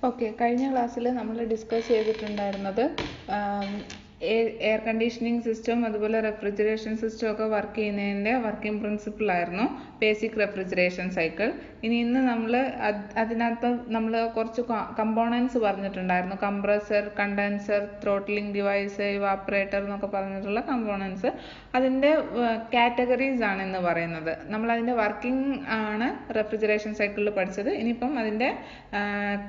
Okay, കഴിഞ്ഞ ക്ലാസ്സിൽ നമ്മൾ ഡിസ്കസ് ചെയ്തിട്ടുണ്ടായിരുന്നത് എയർ കണ്ടീഷനിങ് സിസ്റ്റം അതുപോലെ റെഫ്രിജറേഷൻ സിസ്റ്റം ഒക്കെ വർക്ക് ചെയ്യുന്നതിൻ്റെ വർക്കിംഗ് പ്രിൻസിപ്പിളായിരുന്നു ബേസിക് റെഫ്രിജറേഷൻ സൈക്കിൾ. ഇന്ന് നമ്മൾ അതിനകത്ത് നമ്മൾ കുറച്ച് കമ്പോണൻസ് പറഞ്ഞിട്ടുണ്ടായിരുന്നു. Compressor, condenser, throttling device, evaporator എന്നൊക്കെ പറഞ്ഞിട്ടുള്ള കമ്പോണൻസ്. അതിൻ്റെ കാറ്റഗറീസ് ആണ് ഇന്ന് പറയുന്നത്. നമ്മൾ അതിൻ്റെ വർക്കിംഗ് ആണ് റെഫ്രിജറേഷൻ സൈക്കിളിൽ പഠിച്ചത്. ഇനിയിപ്പം അതിൻ്റെ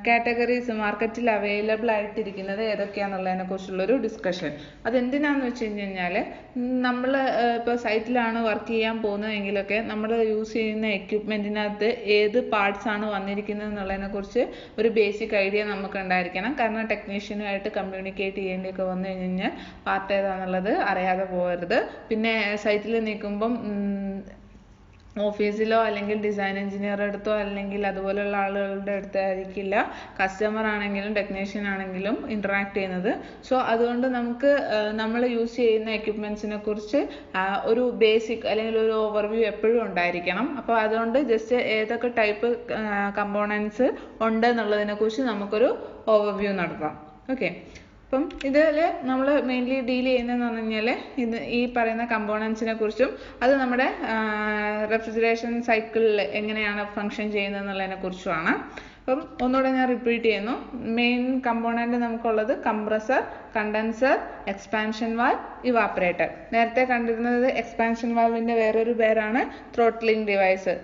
കാറ്റഗറീസ് മാർക്കറ്റിൽ അവൈലബിൾ ആയിട്ടിരിക്കുന്നത് ഏതൊക്കെയാണെന്നുള്ളതിനെ കുറിച്ചുള്ളൊരു ഡിസ്കഷൻ. അതെന്തിനാന്ന് വെച്ച് കഴിഞ്ഞാൽ നമ്മൾ ഇപ്പോൾ സൈറ്റിലാണ് വർക്ക് ചെയ്യാൻ പോകുന്നതെങ്കിലൊക്കെ നമ്മൾ യൂസ് ചെയ്യുന്ന എക്യുപ്മെൻറ്റിനകത്ത് ഏത് പാർട്സ് ആണ് വന്നിരിക്കുന്നത് എന്നുള്ളതിനെ കുറിച്ച് ഒരു ബേസിക് ഐഡിയ നമുക്ക് ഉണ്ടായിരിക്കണം. കാരണം ടെക്നീഷ്യനുമായിട്ട് കമ്മ്യൂണിക്കേറ്റ് ചെയ്യേണ്ടിയൊക്കെ വന്നു കഴിഞ്ഞാൽ പാർട്ട് ഏതാണെന്നുള്ളത് അറിയാതെ പോകരുത്. പിന്നെ സൈറ്റിൽ നിൽക്കുമ്പം ഓഫീസിലോ അല്ലെങ്കിൽ ഡിസൈൻ എഞ്ചിനീയറുടെ അടുത്തോ അല്ലെങ്കിൽ അതുപോലെയുള്ള ആളുകളുടെ അടുത്തായിരിക്കില്ല കസ്റ്റമർ ആണെങ്കിലും ടെക്നീഷ്യൻ ആണെങ്കിലും ഇൻറ്ററാക്ട് ചെയ്യുന്നത്. സോ അതുകൊണ്ട് നമുക്ക് നമ്മൾ യൂസ് ചെയ്യുന്ന എക്യുപ്മെൻറ്റ്സിനെ കുറിച്ച് ഒരു ബേസിക് അല്ലെങ്കിൽ ഒരു ഓവർവ്യൂ എപ്പോഴും ഉണ്ടായിരിക്കണം. അപ്പോൾ അതുകൊണ്ട് ജസ്റ്റ് ഏതൊക്കെ ടൈപ്പ് കമ്പോണൻസ് ഉണ്ട് എന്നുള്ളതിനെ കുറിച്ച് നമുക്കൊരു ഓവർവ്യൂ നടത്താം. ഓക്കെ, അപ്പം ഇതിൽ നമ്മൾ മെയിൻലി ഡീൽ ചെയ്യുന്നതെന്ന് പറഞ്ഞു കഴിഞ്ഞാൽ ഈ പറയുന്ന കമ്പോണൻസിനെ കുറിച്ചും അത് നമ്മുടെ റെഫ്രിജറേഷൻ സൈക്കിളിൽ എങ്ങനെയാണ് ഫങ്ഷൻ ചെയ്യുന്നത് എന്നുള്ളതിനെ കുറിച്ചുമാണ്. അപ്പം ഒന്നുകൂടെ ഞാൻ റിപ്പീറ്റ് ചെയ്യുന്നു. മെയിൻ കമ്പോണൻറ്റ് നമുക്കുള്ളത് compressor, condenser, expansion valve, evaporator. നേരത്തെ കണ്ടിരുന്നത് എക്സ്പാൻഷൻ വാൽവിൻ്റെ വേറൊരു പേരാണ് ത്രോട്ട്ലിംഗ് ഡിവൈസ്.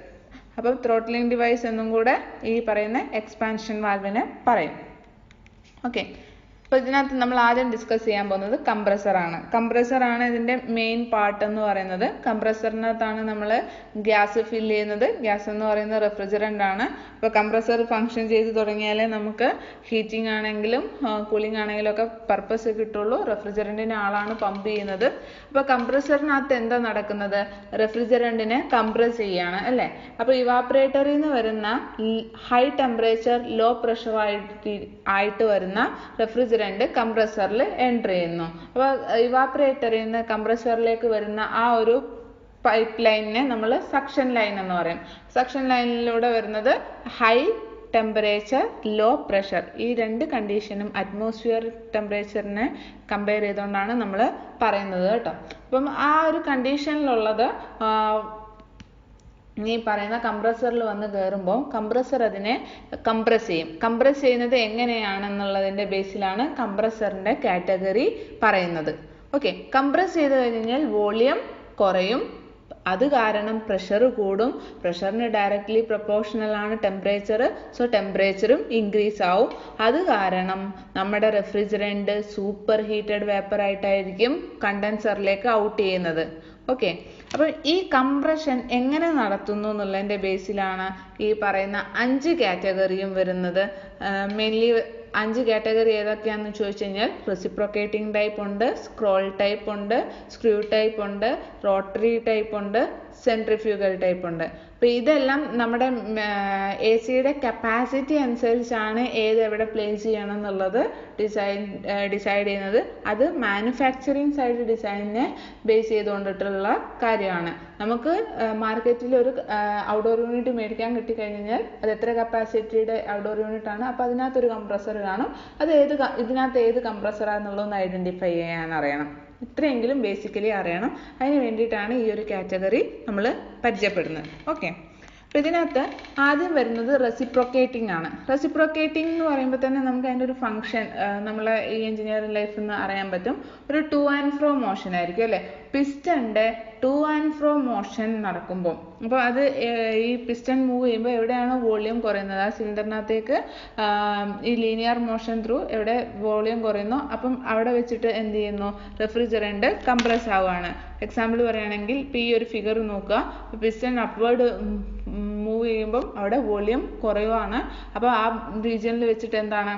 അപ്പം ത്രോട്ട്ലിംഗ് ഡിവൈസ് എന്നും കൂടെ ഈ പറയുന്ന എക്സ്പാൻഷൻ വാൽവിനെ പറയും. ഓക്കെ, അപ്പോൾ ഇതിനകത്ത് നമ്മൾ ആദ്യം ഡിസ്കസ് ചെയ്യാൻ പോകുന്നത് കംപ്രസറാണ് ഇതിൻ്റെ മെയിൻ പാർട്ട് എന്ന് പറയുന്നത്. കംപ്രസറിനകത്താണ് നമ്മൾ ഗ്യാസ് ഫില്ല് ചെയ്യുന്നത്. ഗ്യാസ് എന്ന് പറയുന്നത് റെഫ്രിജറൻ്റ് ആണ്. ഇപ്പോൾ കംപ്രസർ ഫങ്ഷൻ ചെയ്ത് തുടങ്ങിയാലേ നമുക്ക് ഹീറ്റിംഗ് ആണെങ്കിലും കൂളിംഗ് ആണെങ്കിലും ഒക്കെ പർപ്പസ് കിട്ടുള്ളൂ. റെഫ്രിജറൻറ്റിന് ആളാണ് പമ്പ് ചെയ്യുന്നത്. അപ്പോൾ കംപ്രസറിനകത്ത് എന്താ നടക്കുന്നത്? റെഫ്രിജറൻറ്റിനെ കംപ്രസ് ചെയ്യാണ് അല്ലേ. അപ്പോൾ ഇവാപ്പറേറ്ററിൽ നിന്ന് വരുന്ന ഹൈ ടെമ്പറേച്ചർ ലോ പ്രഷർ ആയിട്ട് വരുന്ന റെഫ്രിജറൻറ്റ് കംപ്രസറിൽ എൻ്റർ ചെയ്യുന്നു. അപ്പോൾ ഇവാപ്പറേറ്ററിൽ നിന്ന് കംപ്രസറിലേക്ക് വരുന്ന ആ ഒരു പൈപ്പ് ലൈനിനെ നമ്മൾ സക്ഷൻ ലൈൻ എന്ന് പറയും. സക്ഷൻ ലൈനിലൂടെ വരുന്നത് ഹൈ ടെമ്പറേച്ചർ ലോ പ്രഷർ. ഈ രണ്ട് കണ്ടീഷനും അറ്റ്മോസ്ഫിയർ ടെമ്പറേച്ചറിനെ കമ്പയർ ചെയ്തുകൊണ്ടാണ് നമ്മൾ പറയുന്നത് കേട്ടോ. അപ്പം ആ ഒരു കണ്ടീഷനിലുള്ളത് ഈ പറയുന്ന കംപ്രസറിൽ വന്ന് കയറുമ്പോൾ കംപ്രസർ അതിനെ കംപ്രസ് ചെയ്യും. കംപ്രസ് ചെയ്യുന്നത് എങ്ങനെയാണെന്നുള്ളതിൻ്റെ ബേസിലാണ് കംപ്രസറിൻ്റെ കാറ്റഗറി പറയുന്നത്. ഓക്കെ, കംപ്രസ് ചെയ്ത് കഴിഞ്ഞാൽ വോളിയം കുറയും. അത് കാരണം പ്രഷർ കൂടും. പ്രഷറിന് ഡയറക്റ്റ്ലി പ്രൊപ്പോർഷണൽ ആണ് ടെമ്പറേച്ചർ. സോ ടെമ്പറേച്ചറും ഇൻക്രീസ് ആവും. അത് കാരണം നമ്മുടെ റെഫ്രിജറൻറ്റ് സൂപ്പർ ഹീറ്റഡ് വേപ്പർ ആയിട്ടായിരിക്കും കണ്ടൻസറിലേക്ക് ഔട്ട് ചെയ്യുന്നത്. ഓക്കെ, അപ്പോൾ ഈ കംപ്രഷൻ എങ്ങനെ നടത്തുന്നു എന്നുള്ളതിൻ്റെ ബേസിലാണ് ഈ പറയുന്ന 5 കാറ്റഗറിയും വരുന്നത്. മെയിൻലി 5 കാറ്റഗറി ഏതൊക്കെയാണെന്ന് ചോദിച്ചു കഴിഞ്ഞാൽ റെസിപ്രോക്കേറ്റിംഗ് ടൈപ്പ് ഉണ്ട്, സ്ക്രോൾ ടൈപ്പ് ഉണ്ട്, സ്ക്രൂ ടൈപ്പ് ഉണ്ട്, റോട്ടറി ടൈപ്പ് ഉണ്ട്, സെൻട്രിഫ്യൂഗൽ ടൈപ്പ് ഉണ്ട്. അപ്പോൾ ഇതെല്ലാം നമ്മുടെ എ സിയുടെ കപ്പാസിറ്റി അനുസരിച്ചാണ് ഏത് എവിടെ പ്ലേസ് ചെയ്യണം എന്നുള്ളത് ഡിസൈഡ് ചെയ്യുന്നത്. അത് മാനുഫാക്ചറിങ് സൈഡ് ഡിസൈനിനെ ബേസ് ചെയ്തുകൊണ്ടിട്ടുള്ള കാര്യമാണ്. നമുക്ക് മാർക്കറ്റിൽ ഒരു ഔട്ട്ഡോർ യൂണിറ്റ് മേടിക്കാൻ കിട്ടിക്കഴിഞ്ഞാൽ അത് എത്ര കപ്പാസിറ്റിയുടെ ഔട്ട്ഡോർ യൂണിറ്റ് ആണ്, അപ്പോൾ അതിനകത്തൊരു കംപ്രസർ കാണും. അത് ഇതിനകത്ത് ഏത് കംപ്രസറാണെന്നുള്ളതൊന്ന് ഐഡൻറ്റിഫൈ ചെയ്യാൻ അറിയണം. ഇത്രയെങ്കിലും ബേസിക്കലി അറിയണം. അതിന് വേണ്ടിയിട്ടാണ് ഈ ഒരു കാറ്റഗറി നമ്മൾ പരിചയപ്പെടുന്നത്. ഓക്കെ, അപ്പോൾ ഇതിനകത്ത് ആദ്യം വരുന്നത് റെസിപ്രോക്കേറ്റിംഗ് ആണ്. റെസിപ്രോക്കേറ്റിംഗ് എന്ന് പറയുമ്പോൾ തന്നെ നമുക്ക് അതിൻ്റെ ഒരു ഫംഗ്ഷൻ നമ്മളെ ഈ എഞ്ചിനീയറിംഗ് ലൈഫിൽ നിന്ന് അറിയാൻ പറ്റും. ഒരു ടു ആൻഡ് ഫ്രോ മോഷൻ ആയിരിക്കും അല്ലേ. പിസ്റ്റൻ്റെ ടു ആൻഡ് ഫ്രോ മോഷൻ നടക്കുമ്പോൾ, അപ്പോൾ അത് ഈ പിസ്റ്റൺ മൂവ് ചെയ്യുമ്പോൾ എവിടെയാണോ വോളിയം കുറയുന്നത് ആ സിലിണ്ടറിനകത്തേക്ക് ഈ ലീനിയർ മോഷൻ ത്രൂ എവിടെ വോളിയം കുറയുന്നു അപ്പം അവിടെ വെച്ചിട്ട് എന്ത് ചെയ്യുന്നു, റെഫ്രിജറൻറ്റ് കംപ്രസ് ആവുകയാണ്. എക്സാമ്പിൾ പറയുകയാണെങ്കിൽ ഇപ്പോൾ ഈ ഒരു ഫിഗർ നോക്കുക. പിസ്റ്റൺ അപ്വേർഡ് മൂവ് ചെയ്യുമ്പം അവിടെ വോളിയം കുറയുവാണ്. അപ്പോൾ ആ റീജിയനിൽ വെച്ചിട്ട് എന്താണ്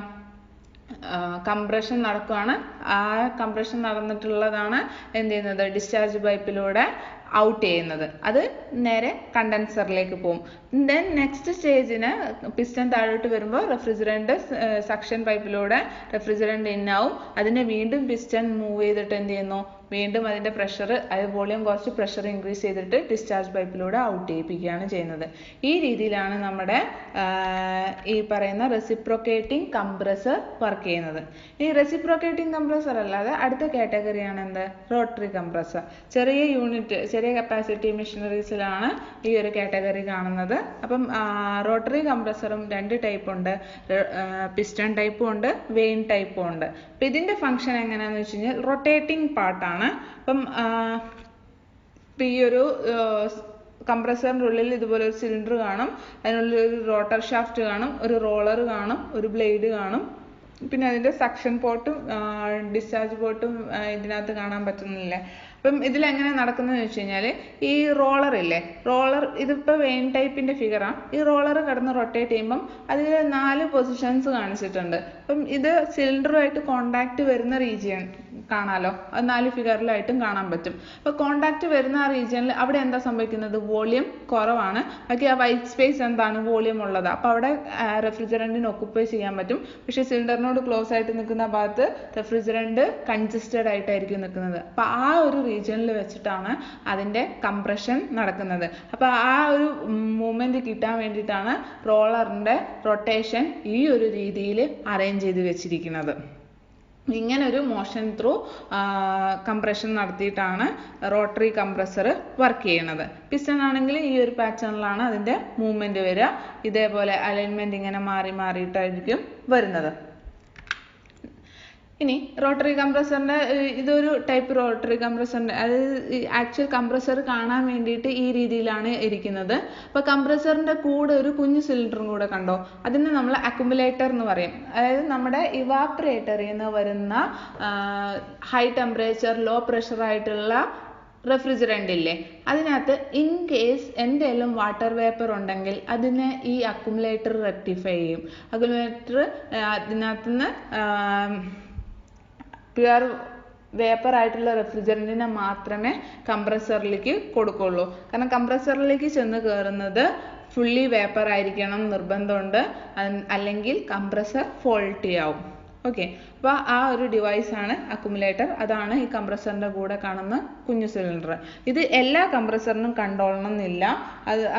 കംപ്രഷൻ നടക്കുകയാണ്. ആ കംപ്രഷൻ നടന്നിട്ടുള്ളതാണ് എന്ത് ചെയ്യുന്നത്, ഡിസ്ചാർജ് പൈപ്പിലൂടെ ഔട്ട് ചെയ്യുന്നത്. അത് നേരെ കണ്ടൻസറിലേക്ക് പോകും. ദെൻ നെക്സ്റ്റ് സ്റ്റേജിന് പിസ്റ്റൺ താഴോട്ട് വരുമ്പോൾ റെഫ്രിജറൻറ്റ് സക്ഷൻ പൈപ്പിലൂടെ റെഫ്രിജറൻറ്റ് ഇൻ ആവും. അതിനെ വീണ്ടും പിസ്റ്റൺ മൂവ് ചെയ്തിട്ട് എന്ത് ചെയ്യുന്നു, വീണ്ടും അതിൻ്റെ പ്രഷർ, അത് വോളിയം കുറച്ച് പ്രഷർ ഇൻക്രീസ് ചെയ്തിട്ട് ഡിസ്ചാർജ് പൈപ്പിലൂടെ ഔട്ട് ചെയ്യിപ്പിക്കുകയാണ് ചെയ്യുന്നത്. ഈ രീതിയിലാണ് നമ്മുടെ ഈ പറയുന്ന റെസിപ്രോക്കേറ്റിംഗ് കംപ്രസർ വർക്ക് ചെയ്യുന്നത്. ഈ റെസിപ്രോക്കേറ്റിംഗ് കംപ്രസർ അല്ലാതെ അടുത്ത കാറ്റഗറിയാണ് എന്ത്, റോട്ടറി കംപ്രസർ. ചെറിയ യൂണിറ്റ്, ചെറിയ കപ്പാസിറ്റി മെഷീനറീസിലാണ് ഈ ഒരു കാറ്റഗറി കാണുന്നത്. അപ്പം റോട്ടറി കംപ്രസറും 2 ടൈപ്പ് ഉണ്ട്, പിസ്റ്റൺ ടൈപ്പും ഉണ്ട്, വെയിൻ ടൈപ്പും ഉണ്ട്. അപ്പം ഇതിൻ്റെ ഫംഗ്ഷൻ എങ്ങനെയാണെന്ന് വെച്ച് കഴിഞ്ഞാൽ റൊട്ടേറ്റിംഗ് പാർട്ടാണ്. അപ്പം ഈ ഒരു കംപ്രസറിൻ്റെ ഉള്ളിൽ ഇതുപോലെ ഒരു സിലിണ്ടർ കാണും, അതിനുള്ളിൽ ഒരു റോട്ടർ ഷാഫ്റ്റ് കാണും, ഒരു റോളർ കാണും, ഒരു ബ്ലേഡ് കാണും, പിന്നെ അതിൻ്റെ സക്ഷൻ പോർട്ടും ഡിസ്ചാർജ് പോർട്ടും ഇതിനകത്ത് കാണാൻ പറ്റുന്നില്ല. അപ്പം ഇതിലെങ്ങനെ നടക്കുന്നതെന്ന് വെച്ച് കഴിഞ്ഞാൽ ഈ റോളർ ഇല്ലേ, റോളർ ഇതിപ്പോൾ വെയിൻ ടൈപ്പിൻ്റെ ഫിഗറാണ്. ഈ റോളർ കിടന്ന് റൊട്ടേറ്റ് ചെയ്യുമ്പം അതിൽ 4 പൊസിഷൻസ് കാണിച്ചിട്ടുണ്ട്. അപ്പം ഇത് സിലിണ്ടറുമായിട്ട് കോണ്ടാക്ട് വരുന്ന റീജിയൻ കാണാലോ, അത് 4 ഫിഗറിലായിട്ടും കാണാൻ പറ്റും. അപ്പോൾ കോണ്ടാക്ട് വരുന്ന ആ റീജിയനിൽ അവിടെ എന്താ സംഭവിക്കുന്നത്, വോളിയം കുറവാണ്. ബാക്കി ആ വൈറ്റ് സ്പേസ് എന്താണ്, വോളിയം ഉള്ളത്. അപ്പോൾ അവിടെ റെഫ്രിജറൻറ്റിന് ഒക്കുപ്പൈ ചെയ്യാൻ പറ്റും. പക്ഷേ സിലിണ്ടറിനോട് ക്ലോസ് ആയിട്ട് നിൽക്കുന്ന ഭാഗത്ത് റെഫ്രിജറൻറ്റ് കൺജസ്റ്റഡ് ആയിട്ടായിരിക്കും നിൽക്കുന്നത്. അപ്പോൾ ആ ഒരു റീജിയനിൽ വെച്ചിട്ടാണ് അതിൻ്റെ കംപ്രഷൻ നടക്കുന്നത്. അപ്പോൾ ആ ഒരു മൂവ്മെൻറ്റ് കിട്ടാൻ വേണ്ടിയിട്ടാണ് റോളറിൻ്റെ റൊട്ടേഷൻ ഈ ഒരു രീതിയിൽ അറേഞ്ച് ചെയ്ത് വെച്ചിരിക്കുന്നത്. ഇങ്ങനൊരു മോഷൻ ത്രൂ കംപ്രഷൻ നടത്തിയിട്ടാണ് റോട്ടറി കംപ്രസർ വർക്ക് ചെയ്യുന്നത്. പിസ്റ്റൺ ആണെങ്കിൽ ഈ ഒരു പാറ്റേണിലാണ് അതിൻ്റെ മൂവ്മെൻറ്റ് വരിക. ഇതേപോലെ അലൈൻമെൻറ്റ് ഇങ്ങനെ മാറി മാറിയിട്ടായിരിക്കും വരുന്നത്. ഇനി റോട്ടറി കംപ്രസറിൻ്റെ ഇതൊരു ടൈപ്പ് റോട്ടറി കംപ്രസറിൻ്റെ, അതായത് ആക്ച്വൽ കംപ്രസർ കാണാൻ വേണ്ടിയിട്ട് ഈ രീതിയിലാണ് ഇരിക്കുന്നത്. അപ്പോൾ കംപ്രസറിൻ്റെ കൂടെ ഒരു കുഞ്ഞു സിലിണ്ടറും കൂടെ കണ്ടോ, അതിന് നമ്മൾ അക്യുമുലേറ്റർ എന്ന് പറയും. അതായത് നമ്മുടെ ഇവാപ്പറേറ്ററിൽ നിന്ന് വരുന്ന ഹൈ ടെമ്പറേച്ചർ ലോ പ്രഷർ ആയിട്ടുള്ള റെഫ്രിജറൻ്റ് ഇല്ലേ, അതിനകത്ത് ഇൻ കേസ് എന്തെങ്കിലും വാട്ടർ വേപ്പർ ഉണ്ടെങ്കിൽ അതിനെ ഈ അക്യുമുലേറ്റർ റെക്ടിഫൈ ചെയ്യും. അക്യുമുലേറ്റർ അതിനകത്തുനിന്ന് പ്യുവർ വേപ്പർ ആയിട്ടുള്ള റെഫ്രിജറൻറ്റിനെ മാത്രമേ കംപ്രസറിലേക്ക് കൊടുക്കുള്ളൂ. കാരണം കംപ്രസറിലേക്ക് ചെന്ന് കയറുന്നത് ഫുള്ളി വേപ്പർ ആയിരിക്കണം നിർബന്ധമുണ്ട്, അല്ലെങ്കിൽ കംപ്രസർ ഫോൾട്ടി ആവും. ഓക്കെ, അപ്പോൾ ആ ഒരു ഡിവൈസാണ് അക്യുമുലേറ്റർ. അതാണ് ഈ കംപ്രസറിൻ്റെ കൂടെ കാണുന്ന കുഞ്ഞു സിലിണ്ടർ. ഇത് എല്ലാ കംപ്രസറിനും കണ്ടോളണം എന്നില്ല.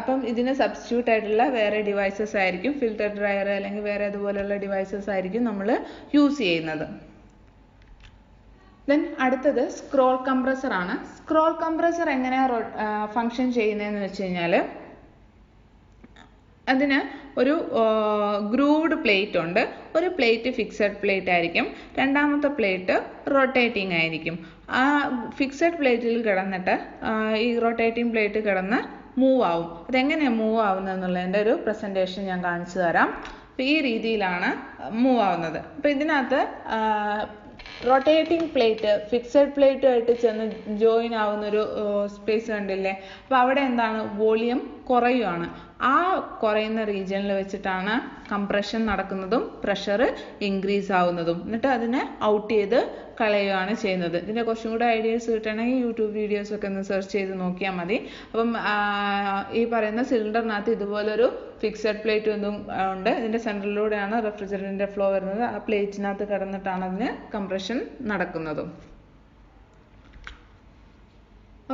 അപ്പം ഇതിന് സബ്സ്റ്റിറ്റ്യൂട്ട് ആയിട്ടുള്ള വേറെ ഡിവൈസസ് ആയിരിക്കും, ഫിൽറ്റർ ഡ്രയർ അല്ലെങ്കിൽ വേറെ അതുപോലെയുള്ള ഡിവൈസസ് ആയിരിക്കും നമ്മൾ യൂസ് ചെയ്യുന്നത്. ദെൻ അടുത്തത് സ്ക്രോൾ കംപ്രസർ ആണ്. സ്ക്രോൾ കംപ്രസർ എങ്ങനെയാണ് ഫങ്ഷൻ ചെയ്യുന്നതെന്ന് വെച്ച് കഴിഞ്ഞാൽ അതിന് ഒരു ഗ്രൂവ്ഡ് പ്ലേറ്റ് ഉണ്ട്. ഒരു പ്ലേറ്റ് ഫിക്സഡ് പ്ലേറ്റ് ആയിരിക്കും, രണ്ടാമത്തെ പ്ലേറ്റ് റൊട്ടേറ്റിംഗ് ആയിരിക്കും. ആ ഫിക്സഡ് പ്ലേറ്റിൽ കിടന്നിട്ട് ഈ റൊട്ടേറ്റിംഗ് പ്ലേറ്റ് കിടന്ന് മൂവ് ആവും. അതെങ്ങനെയാണ് മൂവ് ആവുന്നതെന്നുള്ളതിൻ്റെ ഒരു പ്രസൻറ്റേഷൻ ഞാൻ കാണിച്ചു തരാം. അപ്പോൾ ഈ രീതിയിലാണ് മൂവ് ആവുന്നത്. അപ്പോൾ ഇതിനകത്ത് റൊട്ടേറ്റിംഗ് പ്ലേറ്റ് ഫിക്സഡ് പ്ലേറ്റുമായിട്ട് ചെന്ന് ജോയിൻ ആവുന്നൊരു സ്പേസ് കണ്ടില്ലേ, അപ്പോൾ അവിടെ എന്താണ്, വോളിയം കുറയുവാണ്. ആ കുറയുന്ന റീജിയനിൽ വെച്ചിട്ടാണ് കംപ്രഷൻ നടക്കുന്നതും പ്രഷർ ഇൻക്രീസ് ആവുന്നതും. എന്നിട്ട് അതിനെ ഔട്ട് ചെയ്ത് കളയുകയാണ് ചെയ്യുന്നത്. ഇതിൻ്റെ കുറച്ചും കൂടെ ഐഡിയാസ് കിട്ടണമെങ്കിൽ യൂട്യൂബ് വീഡിയോസൊക്കെ ഒന്ന് സെർച്ച് ചെയ്ത് നോക്കിയാൽ മതി. അപ്പം ഈ പറയുന്ന സിലിണ്ടറിനകത്ത് ഇതുപോലൊരു ഫിക്സഡ് പ്ലേറ്റ് ഒന്നും ഉണ്ട്. ഇതിൻ്റെ സെൻറ്ററിലൂടെയാണ് റെഫ്രിജറൻറ്റിൻ്റെ ഫ്ലോ വരുന്നത്. ആ പ്ലേറ്റിനകത്ത് കിടന്നിട്ടാണ് അതിന് കംപ്രഷൻ നടക്കുന്നതും.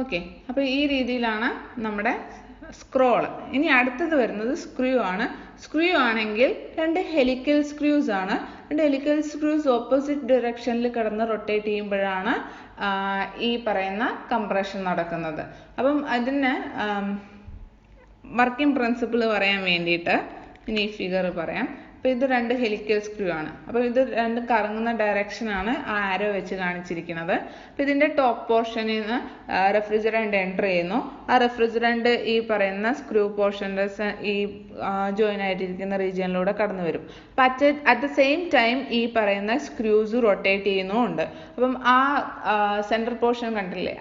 ഓക്കെ, അപ്പോൾ ഈ രീതിയിലാണ് നമ്മുടെ സ്ക്രോൾ. ഇനി അടുത്തത് വരുന്നത് സ്ക്രൂ ആണ്. സ്ക്രൂ ആണെങ്കിൽ 2 ഹെലിക്കൽ സ്ക്രൂസ് ആണ്. 2 ഹെലിക്കൽ സ്ക്രൂസ് ഓപ്പോസിറ്റ് ഡയറക്ഷനിൽ കിടന്ന് റൊട്ടേറ്റ് ചെയ്യുമ്പോഴാണ് ഈ പറയുന്ന കംപ്രഷൻ നടക്കുന്നത്. അപ്പം അതിന് വർക്കിംഗ് പ്രിൻസിപ്പിൾ പറയാൻ വേണ്ടിയിട്ട് ഇനി ഈ ഫിഗർ പറയാം. അപ്പോൾ ഇത് 2 ഹെലിക്കൽ സ്ക്രൂ ആണ്. അപ്പോൾ ഇത് 2 കറങ്ങുന്ന ഡയറക്ഷനാണ് ആ ആരോ വെച്ച് കാണിച്ചിരിക്കുന്നത്. അപ്പോൾ ഇതിൻ്റെ ടോപ്പ് പോർഷനിൽ നിന്ന് റെഫ്രിജറൻറ്റ് എൻ്റർ ചെയ്യുന്നു. ആ റെഫ്രിജറൻറ്റ് ഈ പറയുന്ന സ്ക്രൂ പോർഷൻ്റെ ഈ ജോയിൻ ആയിട്ടിരിക്കുന്ന റീജിയനിലൂടെ കടന്നു വരും. അപ്പം അറ്റ് ദ സെയിം ടൈം ഈ പറയുന്ന സ്ക്രൂസ് റൊട്ടേറ്റ് ചെയ്യുന്നുമുണ്ട്. അപ്പം ആ സെൻട്രൽ പോർഷൻ കണ്ടില്ലേ,